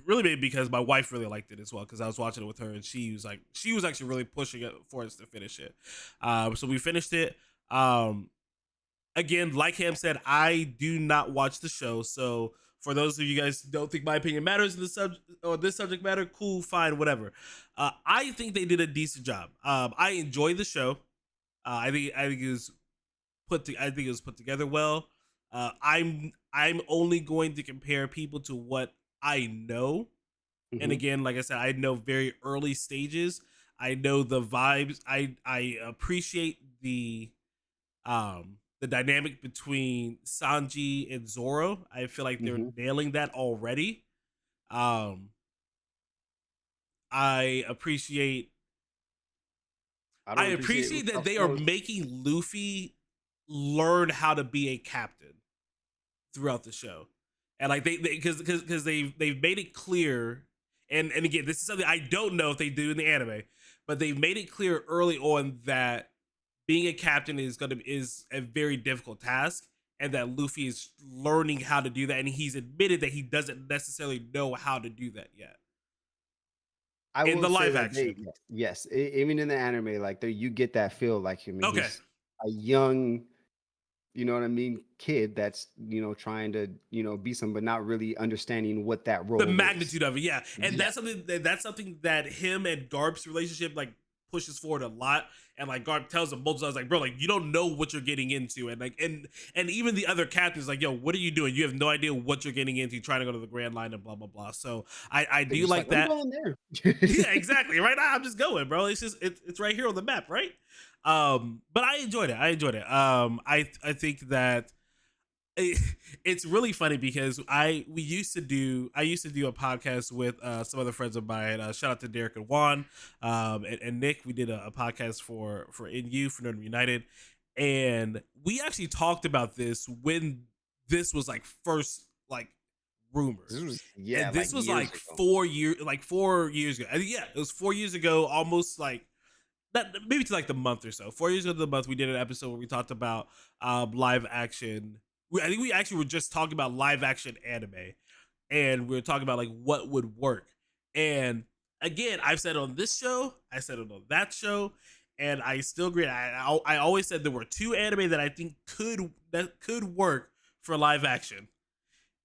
really maybe because my wife really liked it as well, because I was watching it with her and she was actually really pushing it for us to finish it. So we finished it. Again, like Ham said, I do not watch the show, so for those of you guys who don't think my opinion matters in this subject matter, cool, fine, whatever. I think they did a decent job. I enjoyed the show. I think it was put together well. I'm only going to compare people to what I know. And again, like I said, I know very early stages. I know the vibes. I appreciate the dynamic between Sanji and Zoro. I feel like they're nailing that already. I appreciate that they are making Luffy learn how to be a captain throughout the show, and like because they've made it clear, and again, this is something I don't know if they do in the anime, but they've made it clear early on that being a captain is a very difficult task, and that Luffy is learning how to do that, and he's admitted that he doesn't necessarily know how to do that yet. In the live action, yes, even in the anime, like you get that feel, like he's a young, you know what I mean, kid that's trying to be some, but not really understanding what that role, the magnitude of it, yeah. And that's something that him and Garp's relationship like pushes forward a lot. And like Garp tells him multiple times, like, bro, like you don't know what you're getting into, and like and even the other captains like, yo, what are you doing? You have no idea what you're getting into, trying to go to the Grand Line and blah blah blah. So I do like that. I'm going there. Yeah, exactly. Right now I'm just going, bro. It's just it's right here on the map, right? But I enjoyed it. I think that it's really funny because I used to do a podcast with some other friends of mine. Shout out to Derek and Juan, and Nick. We did a podcast for NU for Nerdum United, and we actually talked about this when this was like first like rumors. This was like 4 years, like 4 years ago. Yeah, it was 4 years ago, almost like that, maybe to like the month or so. 4 years ago to the month, we did an episode where we talked about live action. I think we actually were just talking about live action anime, and we were talking about like what would work. And again, I've said on this show, I said it on that show, and I still agree. I always said there were two anime that I think could work for live action,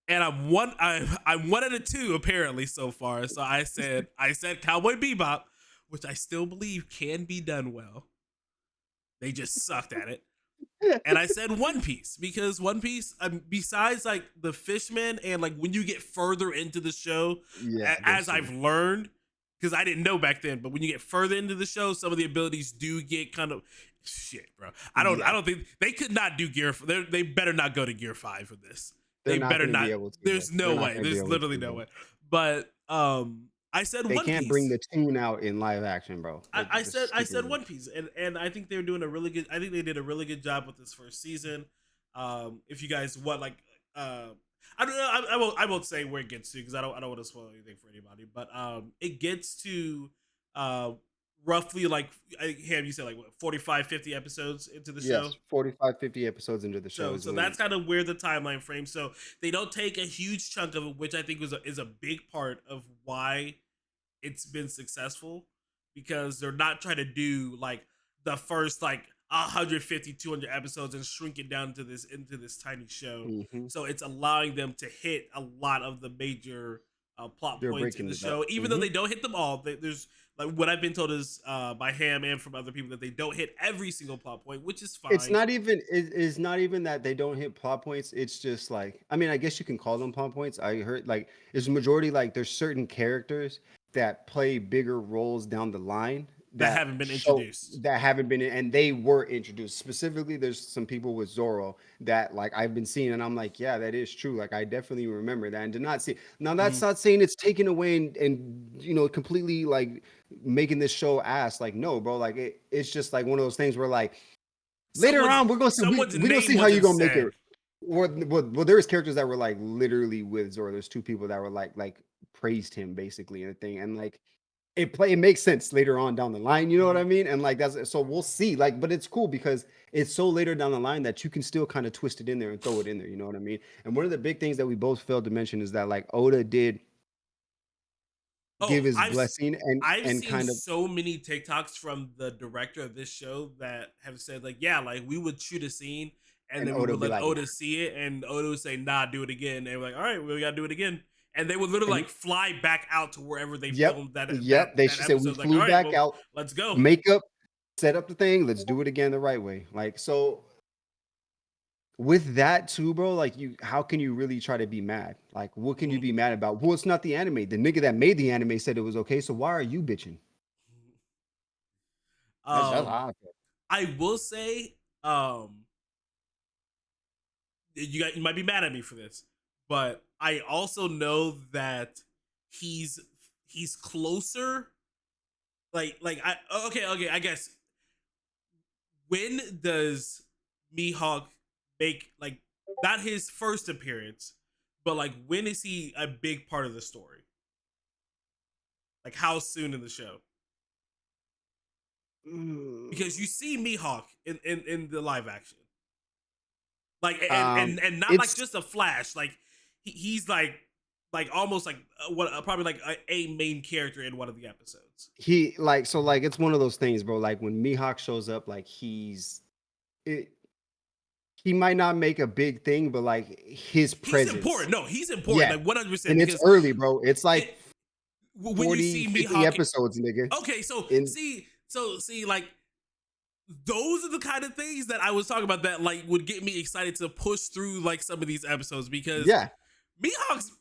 and I'm one out of two apparently so far. So I said Cowboy Bebop, which I still believe can be done well. They just sucked at it. And I said One Piece, because One Piece, besides like the Fishmen and like when you get further into the show, as I've learned, because I didn't know back then, but when you get further into the show, some of the abilities do get kind of shit, bro. I don't think they could not do Gear. They better not go to Gear 5 for this. They better not. There's no way. There's literally no way. But I said they One Piece. Can't bring the tune out in live action, bro. I said One Piece, and I think they're doing a really good. I think they did a really good job with this first season. If you guys want, like, I don't know. I won't say where it gets to, because I don't want to spoil anything for anybody. But it gets to roughly like Ham, you said like what, 45, 50 episodes into the show. 45, 50 episodes into the show. So that's kind of where the timeline frames. So they don't take a huge chunk of it, which I think is a big part of why it's been successful, because they're not trying to do like the first like 150, 200 episodes and shrink it down into this tiny show. So it's allowing them to hit a lot of the major plot points in the show, even though they don't hit them all. There's like what I've been told is by Ham and from other people that they don't hit every single plot point, which is fine. It's not even that they don't hit plot points. It's just like, I mean, I guess you can call them plot points. I heard like it's a majority, like there's certain characters that play bigger roles down the line that haven't been introduced. And they were introduced. Specifically, there's some people with Zoro that like I've been seeing, and I'm like, yeah, that is true. Like I definitely remember that, and did not see. Now that's not saying it's taken away and completely like making this show ass. Like no, bro. Like it's just like one of those things where like later on we're gonna see how you're gonna make it. Well, there was characters that were like literally with Zoro. There's two people that were like praised him basically and a thing, and like it makes sense later on down the line, you know what I mean? And like that's so we'll see. Like, but it's cool because it's so later down the line that you can still kind of twist it in there and throw it in there, you know what I mean? And one of the big things that we both failed to mention is that like Oda did give Oh, his blessing I've and seen kind of so many TikToks from the director of this show that have said like, yeah, like we would shoot a scene and and then we Oda would be let like, Oda see it, and Oda would say, "Nah, do it again." And we're like, "All right, we gotta do it again." And they would literally and like fly back out to wherever they yep, filmed that yep. They that should say we episode. Like, all flew right, back well, out, let's go. makeup, set up the thing, let's do it again the right way. Like so with that too, bro, like you how can you really try to be mad? Like what can you Mhm. be mad about? Well, it's not the anime. The nigga that made the anime said it was okay, so why are you bitching? That's Um, how I feel. I will say, you might be mad at me for this, but I also know that he's he's closer. Like I okay, I guess when does Mihawk make like not his first appearance, but like when is he a big part of the story? Like how soon in the show? Because you see Mihawk in the live action, like and not like It's just a flash, like he's like almost like what probably like a main character in one of the episodes. he like so like it's one of those things, bro. Like when Mihawk shows up, like it, he might not make a big thing, but like his He's presence, important. No, he's important, yeah. like 100%. And it's Because early, bro. It's like it, when you 40, see 50 Mihawk, episodes, nigga. okay, so In see, like those are the kind of things that I was talking about that like would get me excited to push through like some of these episodes because yeah, Mihawk's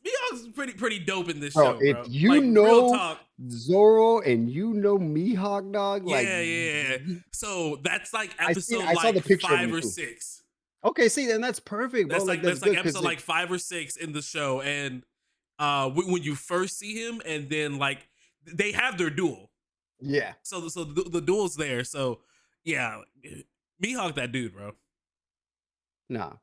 pretty dope in this bro. show, If bro. you Like real know talk. Zoro and you know Mihawk, dog, like Yeah. So that's like episode I saw the like picture of five him or too. six. Okay, see, then that's perfect, bro. Like that's That's like good because episode like 5 or 6 in the show, and when you first see him, and then like they have their duel. yeah, So the duel's there. So yeah, Mihawk that dude, bro. nah,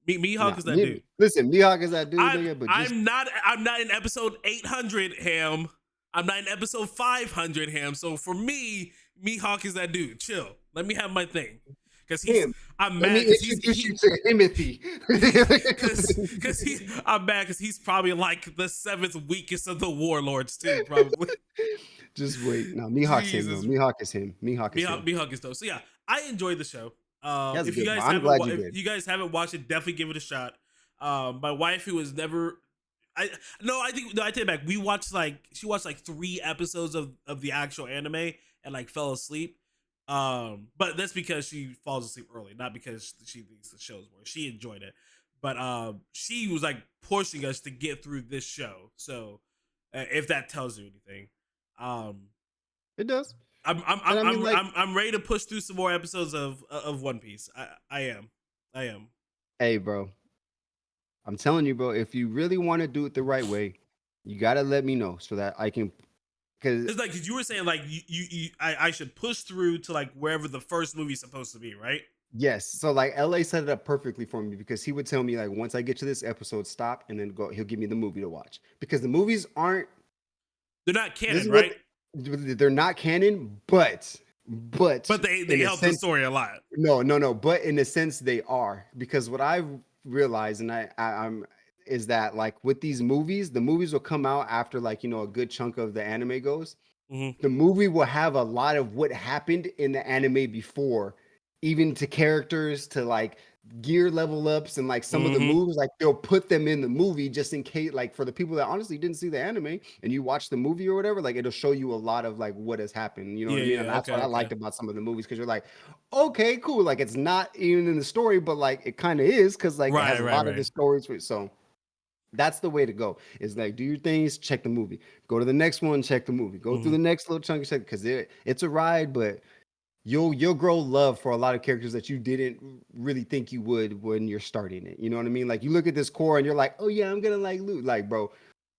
Mihawk is that dude. listen, Mihawk is that dude, nigga. But just I'm not in episode 800 Ham. I'm not in episode 500 Ham. So for me, Mihawk is that dude. Chill. Let me have my thing. Cause him. I'm Let mad me because introduce you to Timothy. I'm mad because he's probably like the 7th weakest of the warlords too, probably. Just wait. No, Mihawk's him, bro. Jesus. Mihawk is him. Mihawk is him. Mihawk is dope. So yeah, I enjoyed the show. That's If you good, guys bro. I'm haven't, glad you did. if you guys haven't watched it, definitely give it a shot. My wife, who has never, I take it back. She watched like 3 episodes of the actual anime and like fell asleep. But that's because she falls asleep early, not because she thinks the show's boring. She enjoyed it, but she was like pushing us to get through this show. So if that tells you anything, It does. I'm ready to push through some more episodes of One Piece. I am. Hey, bro. I'm telling you, bro. If you really want to do it the right way, you gotta let me know so that I can. Because It's like 'cause you were saying like I should push through to like wherever the first movie's supposed to be, right? yes, so like LA set it up perfectly for me because he would tell me like once I get to this episode, stop, and then go. He'll give me the movie to watch because the movies aren't. They're not This canon, is right? they're not canon, but But they in a help the sense, story a lot. no. But in a sense, they are because what I've realized, and I'm is that like with these movies, the movies will come out after like a good chunk of the anime goes. Mhm. The movie will have a lot of what happened in the anime before, even to characters, to like gear level ups and like some of the Mhm. moves, like they'll put them in the movie just in case, like for the people that honestly didn't see the anime and you watch the movie or whatever, like it'll show you a lot of like what has happened. You know what I mean? And that's what I liked about some of the movies because you're like, okay, cool. Like it's not even in the story, but like it kind of is because like it has a lot of the stories. So that's the way to go. Is like do your things, check the movie, go to the next one, check the movie, go through the next little chunk, check because it's a ride, but you'll grow love for a lot of characters that you didn't really think you would when you're starting it. You know what I mean? Like you look at this core and you're like, oh yeah, I'm gonna like loot. Like, bro,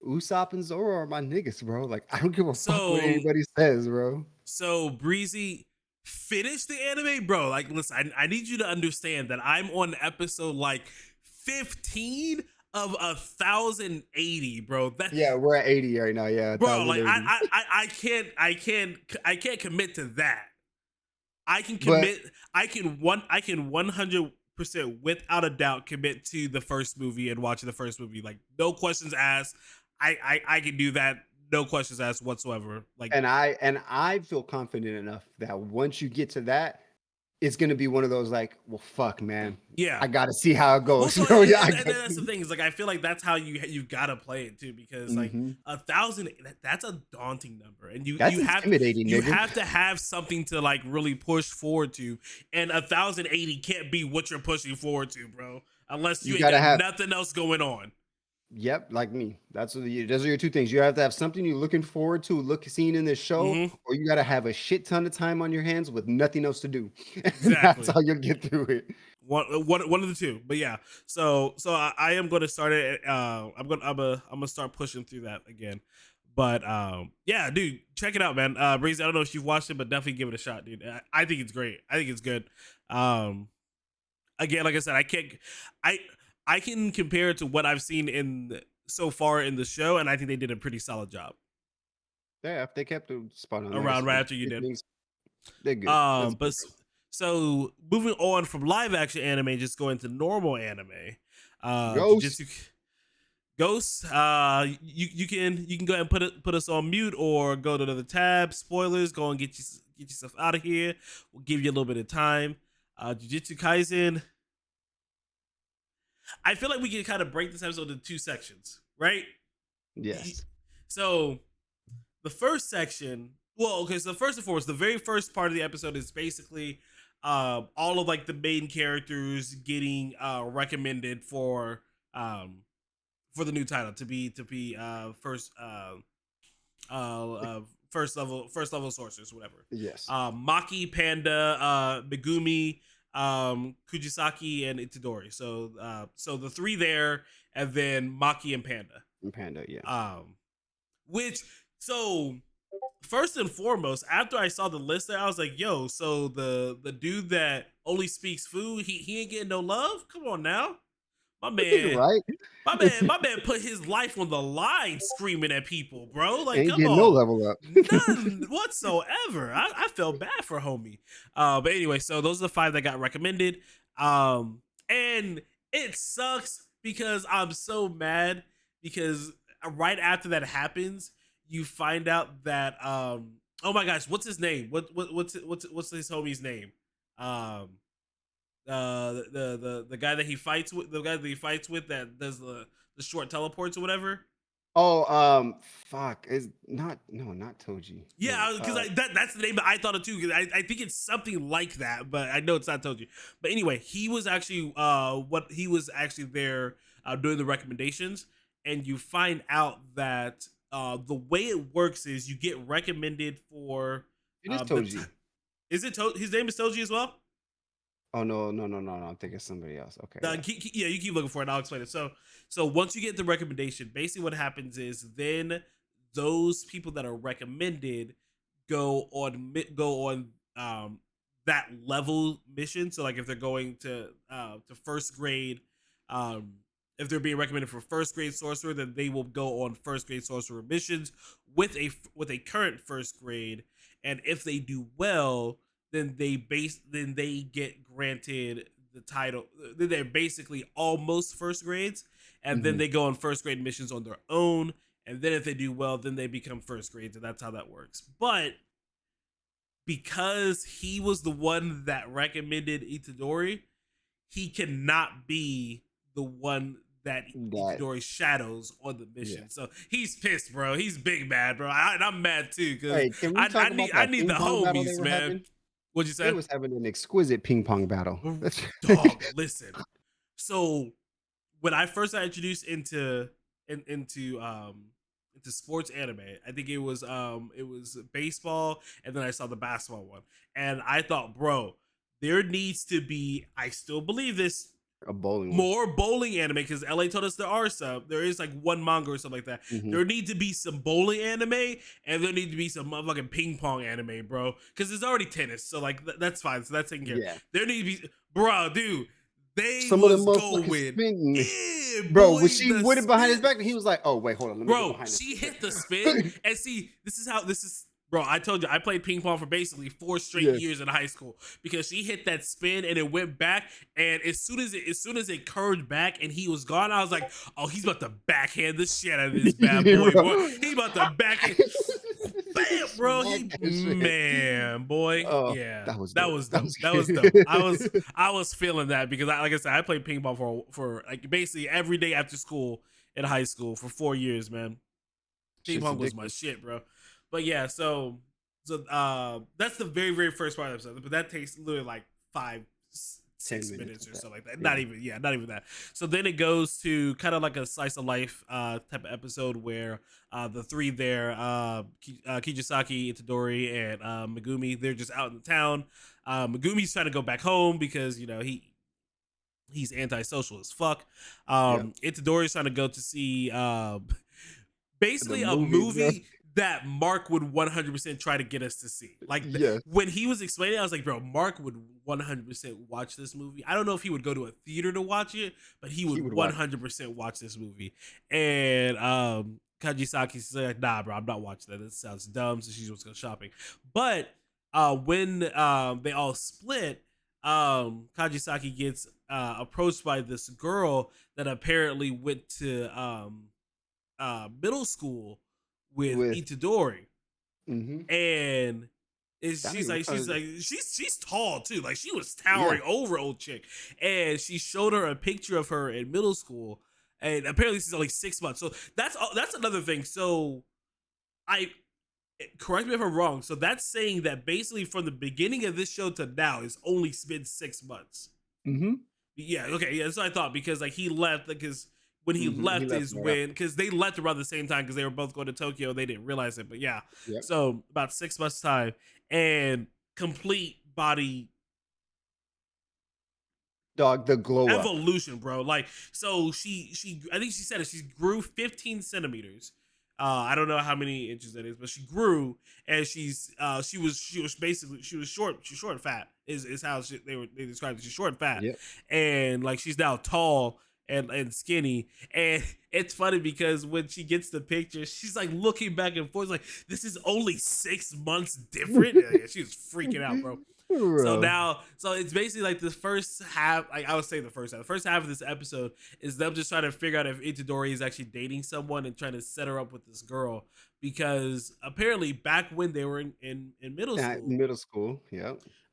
Usopp and Zoro are my niggas, bro. Like, I don't give a fuck what anybody says, bro. So Breezy, finish the anime, bro. Like, listen, I need you to understand that I'm on episode like 15 of 1,080, bro. That Yeah, we're at 80 right now. Yeah, bro, like 1,080. I can't commit to that. I can But commit. I can 100% without a doubt commit to the first movie and watching the first movie. Like no questions asked. I can do that. No questions asked whatsoever. Like and I feel confident enough that once you get to that, it's gonna be one of those like, well, fuck, man. yeah. I gotta see how it Well, goes. so, So, and, yeah, and that's the thing is like I feel like that's how you've got to play it too because like 1,000 that's a daunting number and That's you intimidating, you nigga. have to have something to like really push forward to and 1,080 can't be what you're pushing forward to, bro, unless you ain't gotta got have- nothing else going on. Yep, like me. Those are your two things. You have to have something you're looking forward to, seeing in this show, or you gotta have a shit ton of time on your hands with nothing else to do. Exactly. That's how you'll get through it. One of the two, but yeah. So I am going to start it. I'm gonna start pushing through that again. But yeah, dude, check it out, man. Breezy, I don't know if you've watched it, but definitely give it a shot, dude. I think it's great. I think it's good. Again, like I said, I can compare it to what I've seen so far in the show, and I think they did a pretty solid job. Yeah, if they kept the spot on Around right after you did. They're good. But so moving on from live action anime, just going to normal anime. Ghost. You can go ahead and put us on mute or go to another tab. Spoilers. Go and get yourself out of here. We'll give you a little bit of time. Jujutsu Kaisen. I feel like we can kind of break this episode into two sections, right? Yes. So the first section, well, okay, so first and foremost, the very first part of the episode is basically all of like the main characters getting recommended for the new title to be first level sorcerers, whatever. Yes. Maki, Panda, Megumi, Kujisaki, and Itadori. So the three there, and then Maki and Panda. And Panda, yeah. So first and foremost, after I saw the list there, I was like, yo, so the dude that only speaks food, he ain't getting no love? Come on now. My man, right? My man put his life on the line screaming at people, bro. Like, Ain't come getting on. no level up. None whatsoever. I felt bad for homie. But anyway, so those are the 5 that got recommended. And it sucks because I'm so mad because right after that happens, you find out that oh my gosh, what's his name? What's his homie's name? The guy that he fights with, that does the short teleports or whatever. Oh, fuck. Is not Toji. Yeah, because that's the name that I thought of too. Because I think it's something like that, but I know it's not Toji. But anyway, he was actually there doing the recommendations, and you find out that the way it works is you get recommended for. It is Toji. Is it his name is Toji as well? Oh no! I'm thinking somebody else. Okay. Yeah, you keep looking for it. I'll explain it. So once you get the recommendation, basically what happens is then those people that are recommended go on that level mission. So like if they're going to first grade, if they're being recommended for first grade sorcerer, then they will go on first grade sorcerer missions with a current first grade, and if they do well, then they get granted the title. They're basically almost first grades, and then they go on first grade missions on their own, and then if they do well, then they become first grades, and that's how that works. But because he was the one that recommended Itadori, he cannot be the one that Itadori shadows on the mission. Yeah. So he's pissed, bro. He's big mad, bro. I'm mad too because I need the homies, man. Having? What'd you say? They was having an exquisite ping pong battle. Dog, listen. So when I first got introduced into sports anime, I think it was baseball, and then I saw the basketball one, and I thought, bro, there needs to be. I still believe this. More bowling anime, because LA told us there is like one manga or something like that. There need to be some bowling anime, and there need to be some motherfucking ping pong anime, bro. Because there's already tennis, so like that's fine. So that's taken care of. There need to be, bro, dude. They Some of them was motherfuckers going spinning. in, Bro, boy, when she the went behind his spin. back, he was like, "Oh wait, hold on, let me go Bro, behind she this." hit the spin, and see, this is, bro. I told you I played ping pong for basically 4 straight Yeah. years in high school because she hit that spin and it went back, and as soon as it curved back and he was gone, I was like, oh, he's about to backhand the shit out of this bad Yeah, boy, bro. boy. He about to backhand. Bam, bro. Smack that shit. Man, boy. Oh, Yeah. that was That dope. was That dope. was That was good. dope. I was feeling that because like I said, I played ping pong for like basically every day after school in high school for 4 years, man. Ping Shit's pong was my addictive. shit, bro. But yeah, so that's the very, very first part of the episode. But that takes literally like 5, 6 10 minutes or minutes, so like that. yeah. Not even that. So then it goes to kind of like a slice of life type of episode where the three there, Kijisaki, Itadori, and Megumi, they're just out in the town. Megumi's trying to go back home because you know he's antisocial as fuck. Yeah. Itadori's trying to go to see basically The a movie, movie that Mark would 100% try to get us to see. Like Yes. when he was explaining, I was like, bro, Mark would 100% watch this movie. I don't know if he would go to a theater to watch it, but he would watch it. 100% watch this movie. And Kajisaki said, like, nah, bro, I'm not watching that. That sounds dumb. So she just go shopping. But when they all split, Kajisaki gets approached by this girl that apparently went to middle school with Itadori, and she's tall too, like she was towering over old chick, and she showed her a picture of her in middle school, and apparently she's only 6 months. So that's another thing. So correct me if I'm wrong. So that's saying that basically from the beginning of this show to now it's only been 6 months. Yeah, okay, yeah, that's what I thought because like he left because. When he left is when, because they left around the same time because they were both going to Tokyo. They didn't realize it, but yeah. Yep. So about 6 months time and complete body Dog, the glow up. evolution, bro. Like, so she I think she said it. She grew 15 centimeters. I don't know how many inches that is, but she grew and she was basically short. She's short and fat is how they described it. She's short and fat, and like she's now tall and skinny. And it's funny because when she gets the picture, she's like looking back and forth, like this is only 6 months different. Yeah, she was freaking out, bro. So it's basically like the first half, like I would say the first half of this episode is them just trying to figure out if Itadori is actually dating someone and trying to set her up with this girl, because apparently back when they were in middle school,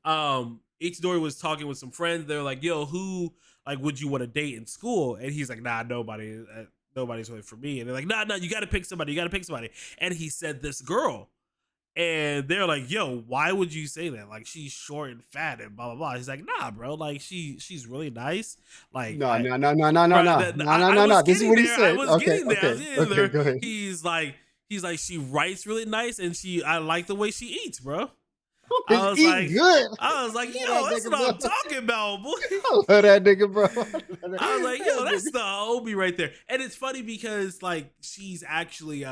Itadori was talking with some friends. They're like, yo, who like would you want to date in school? And he's like, nah, nobody. Nobody's really for me. And they're like, nah, you got to pick somebody. And he said this girl. And they're like, yo, why would you say that? Like, she's short and fat and blah, blah, blah. He's like, nah, bro. Like, she's really nice. Like, no. This is what he said. I was getting there. Okay, go ahead. He's like, she writes really nice and I like the way she eats, bro. I was like, good. I was like, yo, that's what I'm talking about, boy. I love that nigga, bro. I was like, yo, that's the Obi right there. And it's funny because like she's actually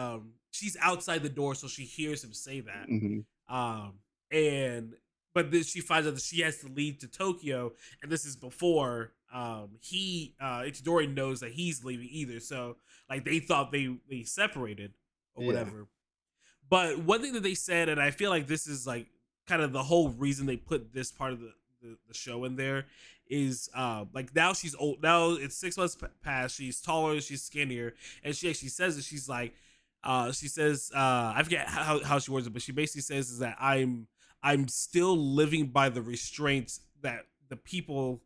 she's outside the door, so she hears him say that. But then she finds out that she has to leave to Tokyo, and this is before Itadori knows that he's leaving either. So like they thought they separated or whatever. But one thing that they said, and I feel like this is like kind of the whole reason they put this part of the show in there, is like now she's old. Now it's 6 months past. She's taller, she's skinnier, and she actually says that she's like, she says, I forget how she words it, but she basically says is that I'm still living by the restraints that the people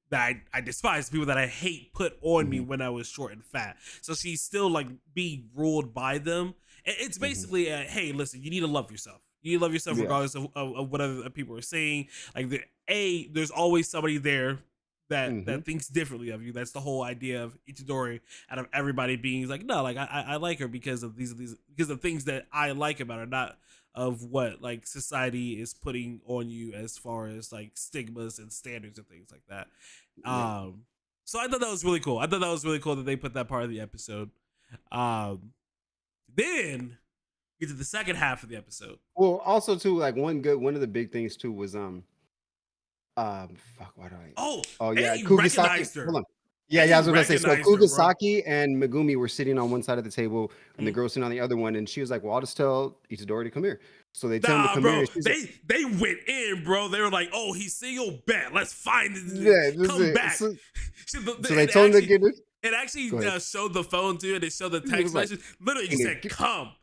that I despise, the people that I hate put on me when I was short and fat. So she's still like being ruled by them. It's basically hey, listen, you need to love yourself. You love yourself regardless of what other people are saying. Like there's always somebody there that thinks differently of you. That's the whole idea of Itadori. Out of everybody being like, no, like I like her because of these because of things that I like about her, not of what like society is putting on you as far as like stigmas and standards and things like that. So I thought that was really cool. I thought that was really cool that they put that part of the episode. Then get to the second half of the episode. Well, also too, like one of the big things too was Fuck, why do I? Oh, Oh and yeah, he Kugisaki. recognized her. Hold on. Yeah, And yeah, I he was gonna say. So recognized her, bro. Kugisaki and Megumi were sitting on one side of the table, and the Mhm. girl sitting on the other one, and she was like, "Well, I'll just tell Itadori to come here." So they tell him to Nah, come here, bro. and she's like, They went in, bro. They were like, "Oh, he's single. Bet. Let's find it. "Yeah, this is Come it." back." So they It told him to actually, get it. it actually Go ahead. showed the phone too, and it showed the He was text like, message. Literally, he "Nigga, said, "Come, he's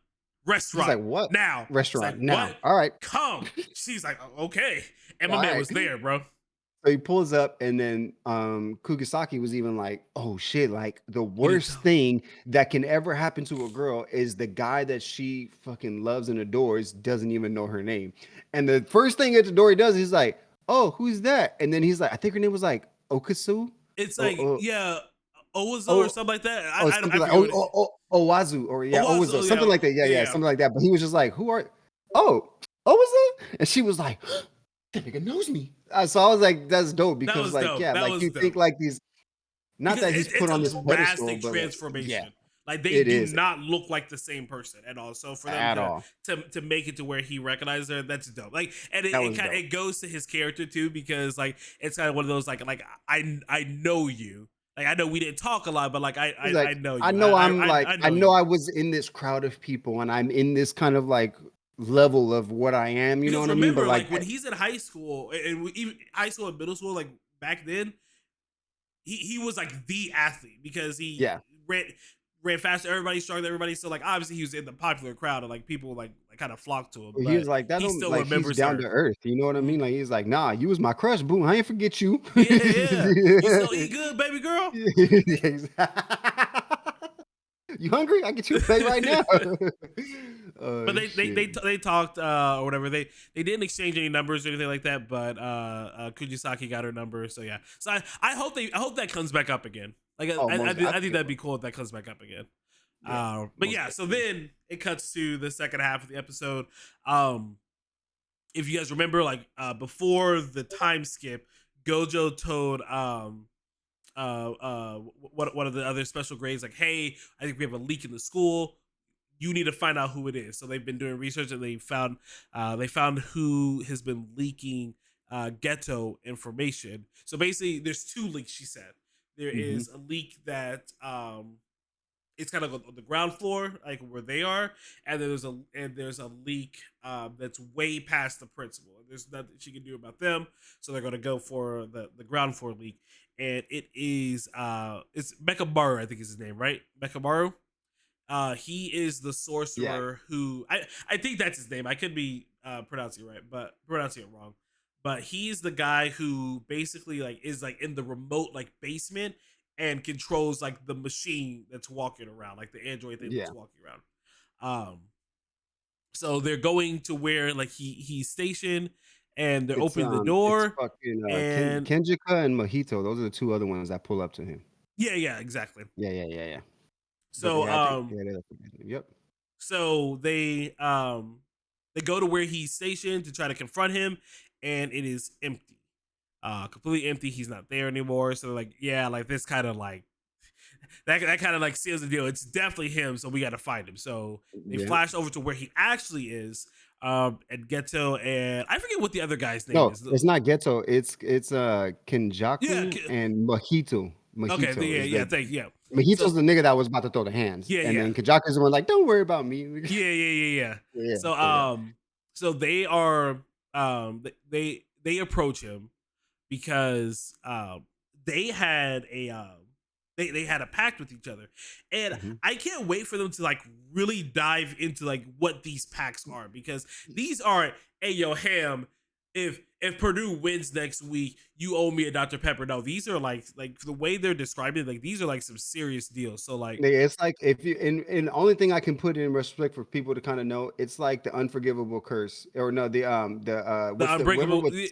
restaurant like, "What now." He's like, restaurant now?" "What? All right, Come." She's like, "Okay," and my all man right. was there, bro. So he pulls up, and then Kugisaki was even like, "Oh shit! Like the What do you worst tell? thing that can ever happen to a girl is the guy that she fucking loves and adores doesn't even know her name." And the first thing Itadori does, he's like, "Oh, who's that?" And then he's like, "I think her name was like Okasu, It's oh, like, oh, yeah, Owazo or oh, something like that. oh, I something like forget what it. Owazu, or yeah, Owazo, Owazo, oh, something yeah, like that. Yeah, yeah, yeah, yeah. something like that." But he was just like, "Who are? Oh, Owazu?" And she was like, "That nigga knows me." So I was like, "That's dope," That because was like, dope. yeah, That like was you think dope. like these. Not Because that he's put it's on a this pedestal, drastic but like, yeah, transformation. Like they it do is not look like the same person at all. So for them at all. to make it to where he recognized her, that's dope. Like, and That was dope. it goes to his character too, because like it's kind of one of those like I know you. Like I know we didn't talk a lot, but like He's I like, know I you. know I'm I like, I know know you. I was in this crowd of people, and I'm in this kind of like level of what I am. You know Because what I mean? But remember, like, like when he's in high school and even high school and middle school, like back then, he was like the athlete because he yeah, ran ran faster, everybody stronger than everybody. So like obviously he was in the popular crowd and like people like kind of flocked to him, he was but like that. he Don't still like he's remembers down her. to earth. You know what I mean? Mhm. Like he's like, nah, you was my crush, boom. I ain't forget you. Yeah, yeah. You still eat good, baby girl? You hungry? I get you a plate right now. But Oh shit. they talked or whatever. They didn't exchange any numbers or anything like that. But Kujisaki got her number, so yeah. So I hope that comes back up again. Like Oh, most. I I think think it that'd will. be cool if that comes back up again. Yeah, But most yeah, so definitely. then it cuts to the second half of the episode. If you guys remember, like before the time skip, Gojo told one of the other special grades like, hey, I think we have a leak in the school. You need to find out who it is. So they've been doing research and they found who has been leaking ghetto information. So basically, there's two leaks. She said there Mhm. is a leak that it's kind of on the ground floor, like where they are, and there's a leak that's way past the principal. There's nothing she can do about them, so they're gonna go for the ground floor leak, and it is it's Mekamaru, I think is his name, right? Mekamaru. He is the Yeah. sorcerer who I think that's his name. I could be pronouncing it right, but pronouncing it wrong. But he's the guy who basically like is like in the remote like basement and controls like the machine that's walking around, like the android thing that's Yeah. walking around. Um, so they're going to where like he's stationed, and they're opening the It's door, fucking and Kenjika and Mojito. Those are the two other ones that pull up to him. yeah, exactly. Yeah, yeah, yeah, yeah. But So yeah, I think yeah, that's yep. So they go to where he's stationed to try to confront him, and it is empty. Completely empty. He's not there anymore. So like, yeah, like this kind of like that kind of like seals the deal. It's definitely him, so we gotta find him. So they Yeah. flash over to where he actually is, at Ghetto, and I forget what the other guy's name No, is. it's not Ghetto. It's Yeah, Kenjaku and Mojito. okay, Mojito yeah, is yeah, the thank yeah. Mojito's So the nigga that was about to throw the hands, yeah, and yeah. then Kenjaku's the one like, don't worry about me. Yeah. Yeah. So So yeah. so they are they approach him because they had a they had a pact with each other, and Mhm. I can't wait for them to like really dive into like what these pacts are, because these are, hey yo Ham, if Purdue wins next week, you owe me a Dr. Pepper. No, these are like the way they're describing it, like these are like some serious deals. So like Nigga, it's like if you and the only thing I can put in respect for people to kind of know, it's like the unforgivable curse, or no, the the what's the whatever unbreakable was the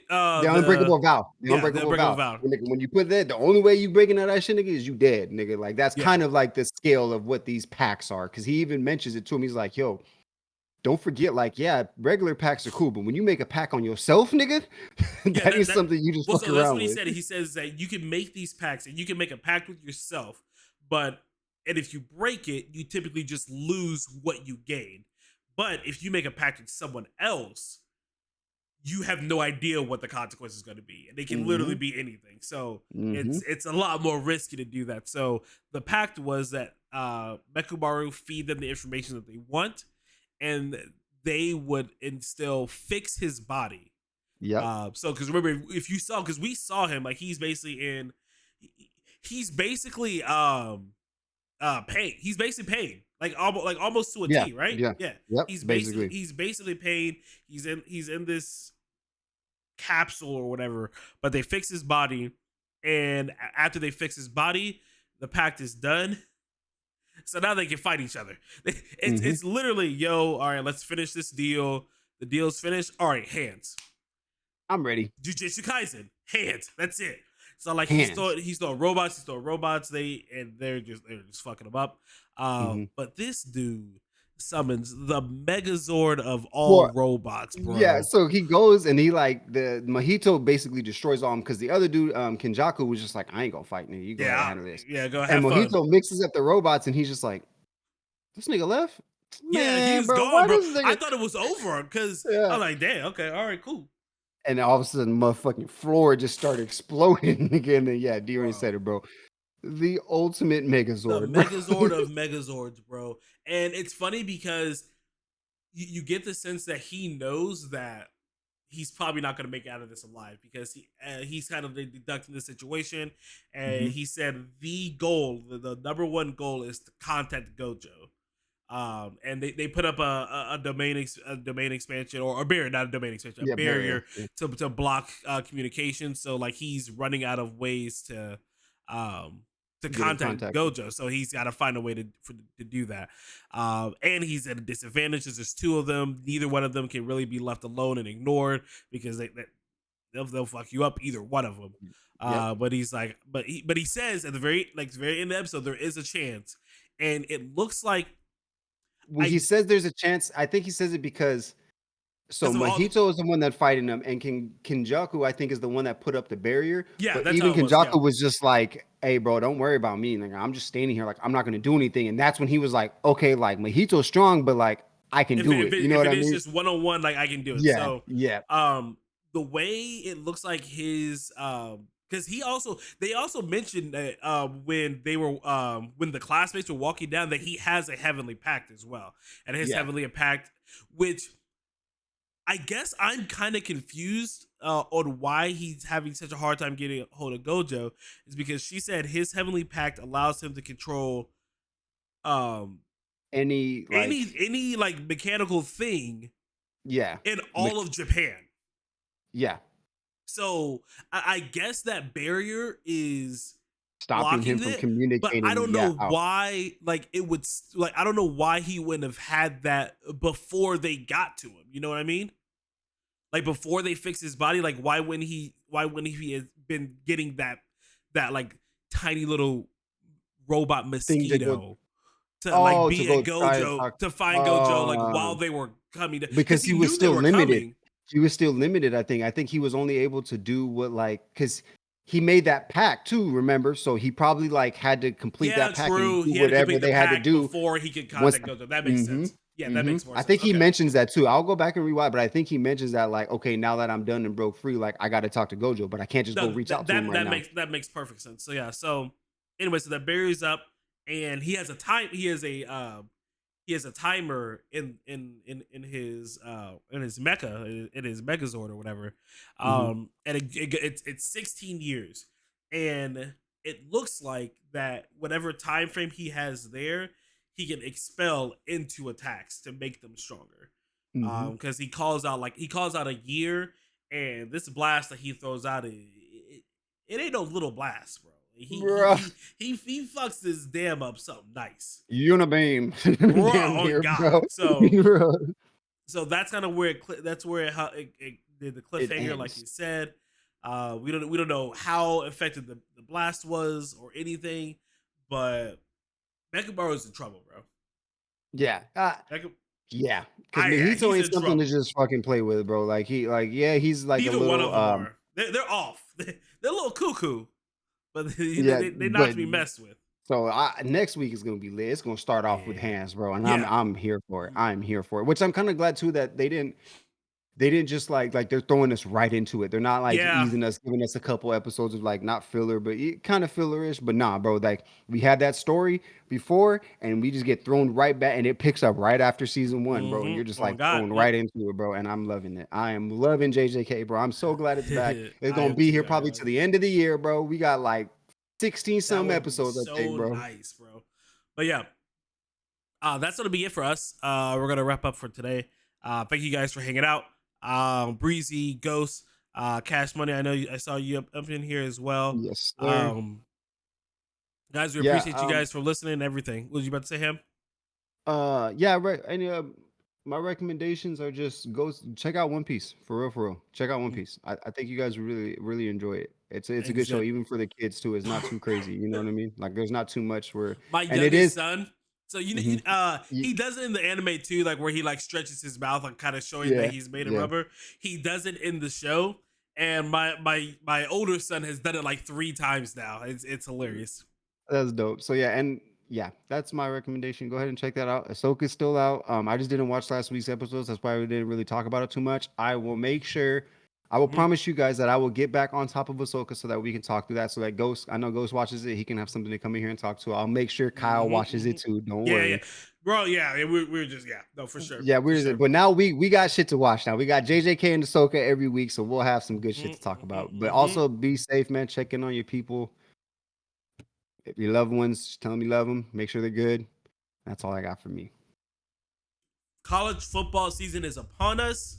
unbreakable vow, the the unbreakable unbreakable vow. vow. When you put that, the only way you breaking out that shit, nigga, is you dead, nigga. Like that's Yeah. kind of like the scale of what these packs are, because he even mentions it to him. He's like, yo, don't forget, like, yeah, regular packs are cool, but when you make a pack on yourself, nigga, Yeah, that is something you just well, fuck so that's around what he with. said. He says that you can make these pacts and you can make a pact with yourself, but and if you break it, you typically just lose what you gain. But if you make a pact with someone else, you have no idea what the consequence is going to be, and they can literally be anything. So it's a lot more risky to do that. So the pact was that Mekumaru feed them the information that they want, and they would instill fix his body. Yeah. So because remember, if you saw, because we saw him, like he's basically pain. He's basically pain, like almost to a T, right? Yeah. Yep. He's basically pain. He's in this capsule or whatever, but they fix his body, and after they fix his body, the pact is done. So now they can fight each other. It's literally, yo, all right, let's finish this deal. The deal's finished. All right, hands. I'm ready. Jujutsu Kaisen, hands. That's it. So like Hands. he's throwing robots. They're just fucking them up. But this dude summons the Megazord of all robots, bro. Yeah, so he goes and he like the Mahito basically destroys all them because the other dude, Kenjaku, was just like, I ain't gonna fight nigga. You go handle this. Yeah, go And have Mahito fun. mixes up the robots and he's just like, this nigga left? Yeah, he's bro, gone, bro. nigga... I thought it was over because I was like, damn, okay, all right, cool. And all of a sudden, motherfucking floor just started exploding again. And yeah, D-Reigns said it, bro. The ultimate Megazord. The Megazord of Megazords, bro. And it's funny because you get the sense that he knows that he's probably not going to make it out of this alive because he's kind of deducting the situation. And he said the goal, the number one goal is to contact Gojo. And they put up a domain expansion or a barrier, not a domain expansion, a barrier. To block communication. So like he's running out of ways to contact Gojo, so he's got to find a way to do that. And he's at a disadvantage. There's two of them. Neither one of them can really be left alone and ignored because they'll fuck you up. Either one of them. But he's like, but he says at the very end of the episode there is a chance, and it looks like. Well, he says there's a chance. I think he says it because Mahito is the one that fighting him, and Kenjaku, I think, is the one that put up the barrier. Yeah, but that's even how it Kenjaku was just like, "Hey, bro, don't worry about me. Like, I'm just standing here. Like, I'm not gonna do anything." And that's when he was like, "Okay, like Mahito's strong, but like I can do it." You know what I mean? It's just 1-on-1, like I can do it. Yeah, so yeah. The way it looks like his because they also mentioned that when the classmates were walking down that he has a heavenly pact as well, and his heavenly pact, which I guess I'm kind of confused on why he's having such a hard time getting a hold of Gojo, is because she said his heavenly pact allows him to control any like mechanical thing in all of Japan. Yeah. So I guess that barrier is stopping him from communicating. But I don't know why. Like it would. Like I don't know why he wouldn't have had that before they got to him. You know what I mean? Like before they fixed his body. Like why wouldn't he have been getting that like tiny little robot mosquito to be at Gojo to find Gojo like while they were coming to, because he was still limited. He was still limited, I think he was only able to do what because he made that pact too, remember? So he probably like had to complete that pact and do whatever they had to do before he could contact Gojo. That makes sense. Yeah, that makes more sense. I think he mentions that too. I'll go back and rewatch, but I think he mentions that like, okay, now that I'm done and broke free, like I got to talk to Gojo, but I can't just go reach out to him right now. That makes perfect sense. So yeah. So anyway, so that barrier's up, and he has a time. He has a timer in his mecha, in his Megazord or whatever, and it's 16 years, and it looks like that whatever time frame he has there, he can expel into attacks to make them stronger, because he calls out a year, and this blast that he throws out, it ain't no little blast, bro. He fucks this damn up something nice. Unibeam. On God. Bro. So that's kind of where it did the cliffhanger, like you said. We don't know how effective the blast was or anything, but Mekumaru's in trouble, bro. Yeah. Yeah. Because Mahito ain't something trouble to just fucking play with, bro. Like he's like neither a little one of them are. They're off. They're a little cuckoo. But they're not to be messed with. So next week is gonna be lit. It's gonna start off with hands, bro, and I'm here for it. I'm here for it. Which I'm kind of glad too that they didn't. they didn't just like they're throwing us right into it. They're not like Yeah. easing us, giving us a couple episodes of like not filler, but kind of fillerish. But nah, bro, like we had that story before, and we just get thrown right back, and it picks up right after season 1, bro. And you're just like thrown right into it, bro. And I'm loving it. I am loving JJK, bro. I'm so glad it's back. It's gonna be here probably to the end of the year, bro. We got like 16 some episodes, I think, bro. Nice, bro. But yeah, that's gonna be it for us. We're gonna wrap up for today. Thank you guys for hanging out. Breezy, Ghost, Cash Money. I know I saw you up in here as well. Yes, sir. Guys, we appreciate you guys for listening and everything. What was you about to say, Ham? Yeah, right. And my recommendations are just go check out One Piece for real. Check out One Piece. I think you guys really enjoy it. It's a good show, even for the kids too. It's not too crazy. You know what I mean? Like there's not too much where My and it youngest is son. So he does it in the anime too, like where he like stretches his mouth, like kind of showing that he's made of rubber. He does it in the show, and my older son has done it like 3 times now. It's hilarious. That's dope. So yeah, that's my recommendation. Go ahead and check that out. Ahsoka's still out. I just didn't watch last week's episodes. That's why we didn't really talk about it too much. I will promise you guys that I will get back on top of Ahsoka so that we can talk through that. So that Ghost, I know Ghost watches it. He can have something to come in here and talk to. I'll make sure Kyle watches it too. Don't worry. Yeah. Bro, we're just, no, for sure. Yeah, but now we got shit to watch now. We got JJK and Ahsoka every week, so we'll have some good shit to talk about. But also be safe, man. Check in on your people. If your loved ones, just tell them you love them. Make sure they're good. That's all I got for me. College football season is upon us.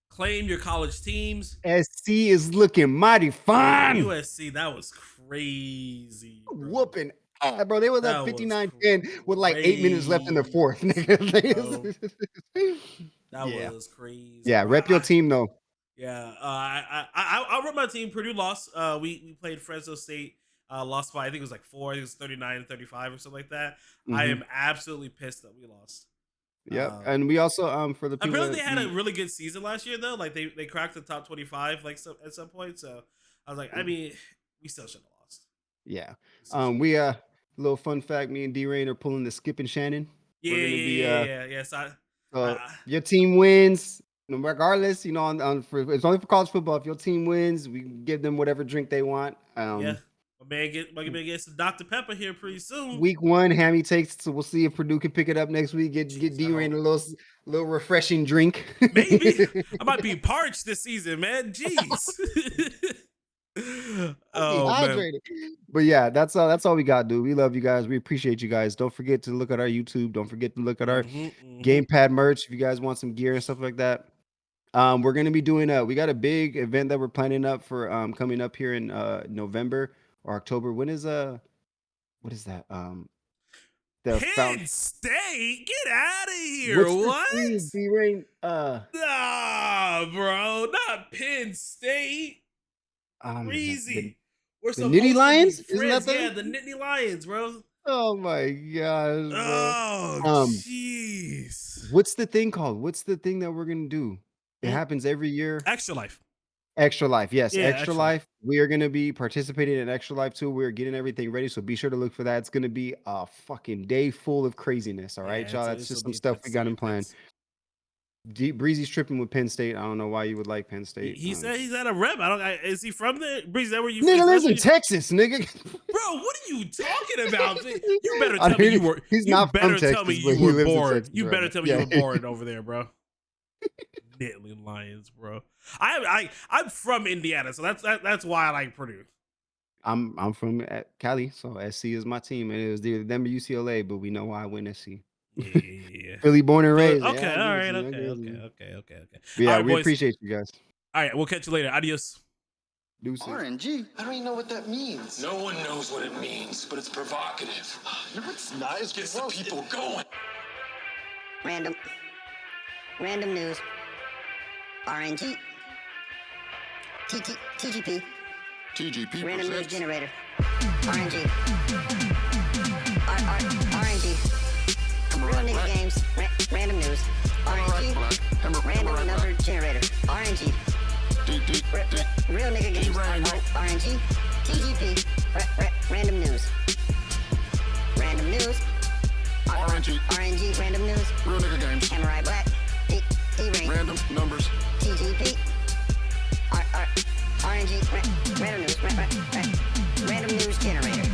Claim your college teams. SC is looking mighty fine. USC, that was crazy. Bro. Whooping. Bro, they was up 59-10 with like 8 minutes left in the fourth. That was crazy. Yeah, rep your team though. Yeah, I'll rep my team. Purdue lost. We played Fresno State. Lost by, I think it was like 4. I think it was 39-35 or something like that. I am absolutely pissed that we lost. Yeah, and we also for the people apparently they had a really good season last year though. Like they cracked the top 25 like at some point. So I was like, I mean, we still should have lost. Yeah. We little fun fact: me and D-Reigns are pulling the Skip and Shannon. Yeah. So your team wins, regardless. You know, it's only for college football. If your team wins, we give them whatever drink they want. My man get some Dr. Pepper here pretty soon. Week 1, Hammy takes, so we'll see if Purdue can pick it up next week. Get D-Reigns a little refreshing drink. Maybe I might be parched this season, man. Jeez. Hydrated. But yeah, that's all we got, dude. We love you guys. We appreciate you guys. Don't forget to look at our YouTube. Don't forget to look at our gamepad merch if you guys want some gear and stuff like that. We're gonna be doing we got a big event that we're planning up for coming up here in November or October. When is what is that? The Penn State, get out of here! What? D-Reigns, nah, bro, not Penn State. Crazy. We're the Nittany Lions? Isn't that the Nittany Lions, bro. Oh my gosh. Oh, jeez. What's the thing called? What's the thing that we're gonna do? It happens every year. Extra Life. Extra Life, yes, Yeah, Extra Life. We are going to be participating in Extra Life too. We're getting everything ready, so be sure to look for that. It's going to be a fucking day full of craziness. All right, y'all. That's just some stuff we got in plan. Breezy's tripping with Penn State. I don't know why you would like Penn State. He said he's at a rep. Is he from there? Breezy, is that where you? Nigga lives in Texas, nigga. Bro, what are you talking about? You better tell me you were. He's not from Texas. Tell me you were born. You better tell me you were born over there, bro. Nittany Lions, bro. I'm from Indiana, so that's why I like Purdue. I'm from Cali, so SC is my team, and it was either them or UCLA, but we know why I win SC. Yeah. Philly born and raised. Okay, yeah, all right, okay. Yeah, right, we boys. appreciate you guys. All right, we'll catch you later. Adios. Deuces. RNG? I don't even know what that means. No one knows what it means, but it's provocative. No, it's not. It's Gets the people going. Random news. RNG. TGP. TGP Random news presents generator. RNG. RNG. Real nigga games. Random news. RNG. Random number generator. RNG. Real nigga games. RNG. TGP. Random news. Random news. RNG. RNG. Random news. Real nigga games. HamuraiiBlack. D-Reigns. Random numbers. Random news generator.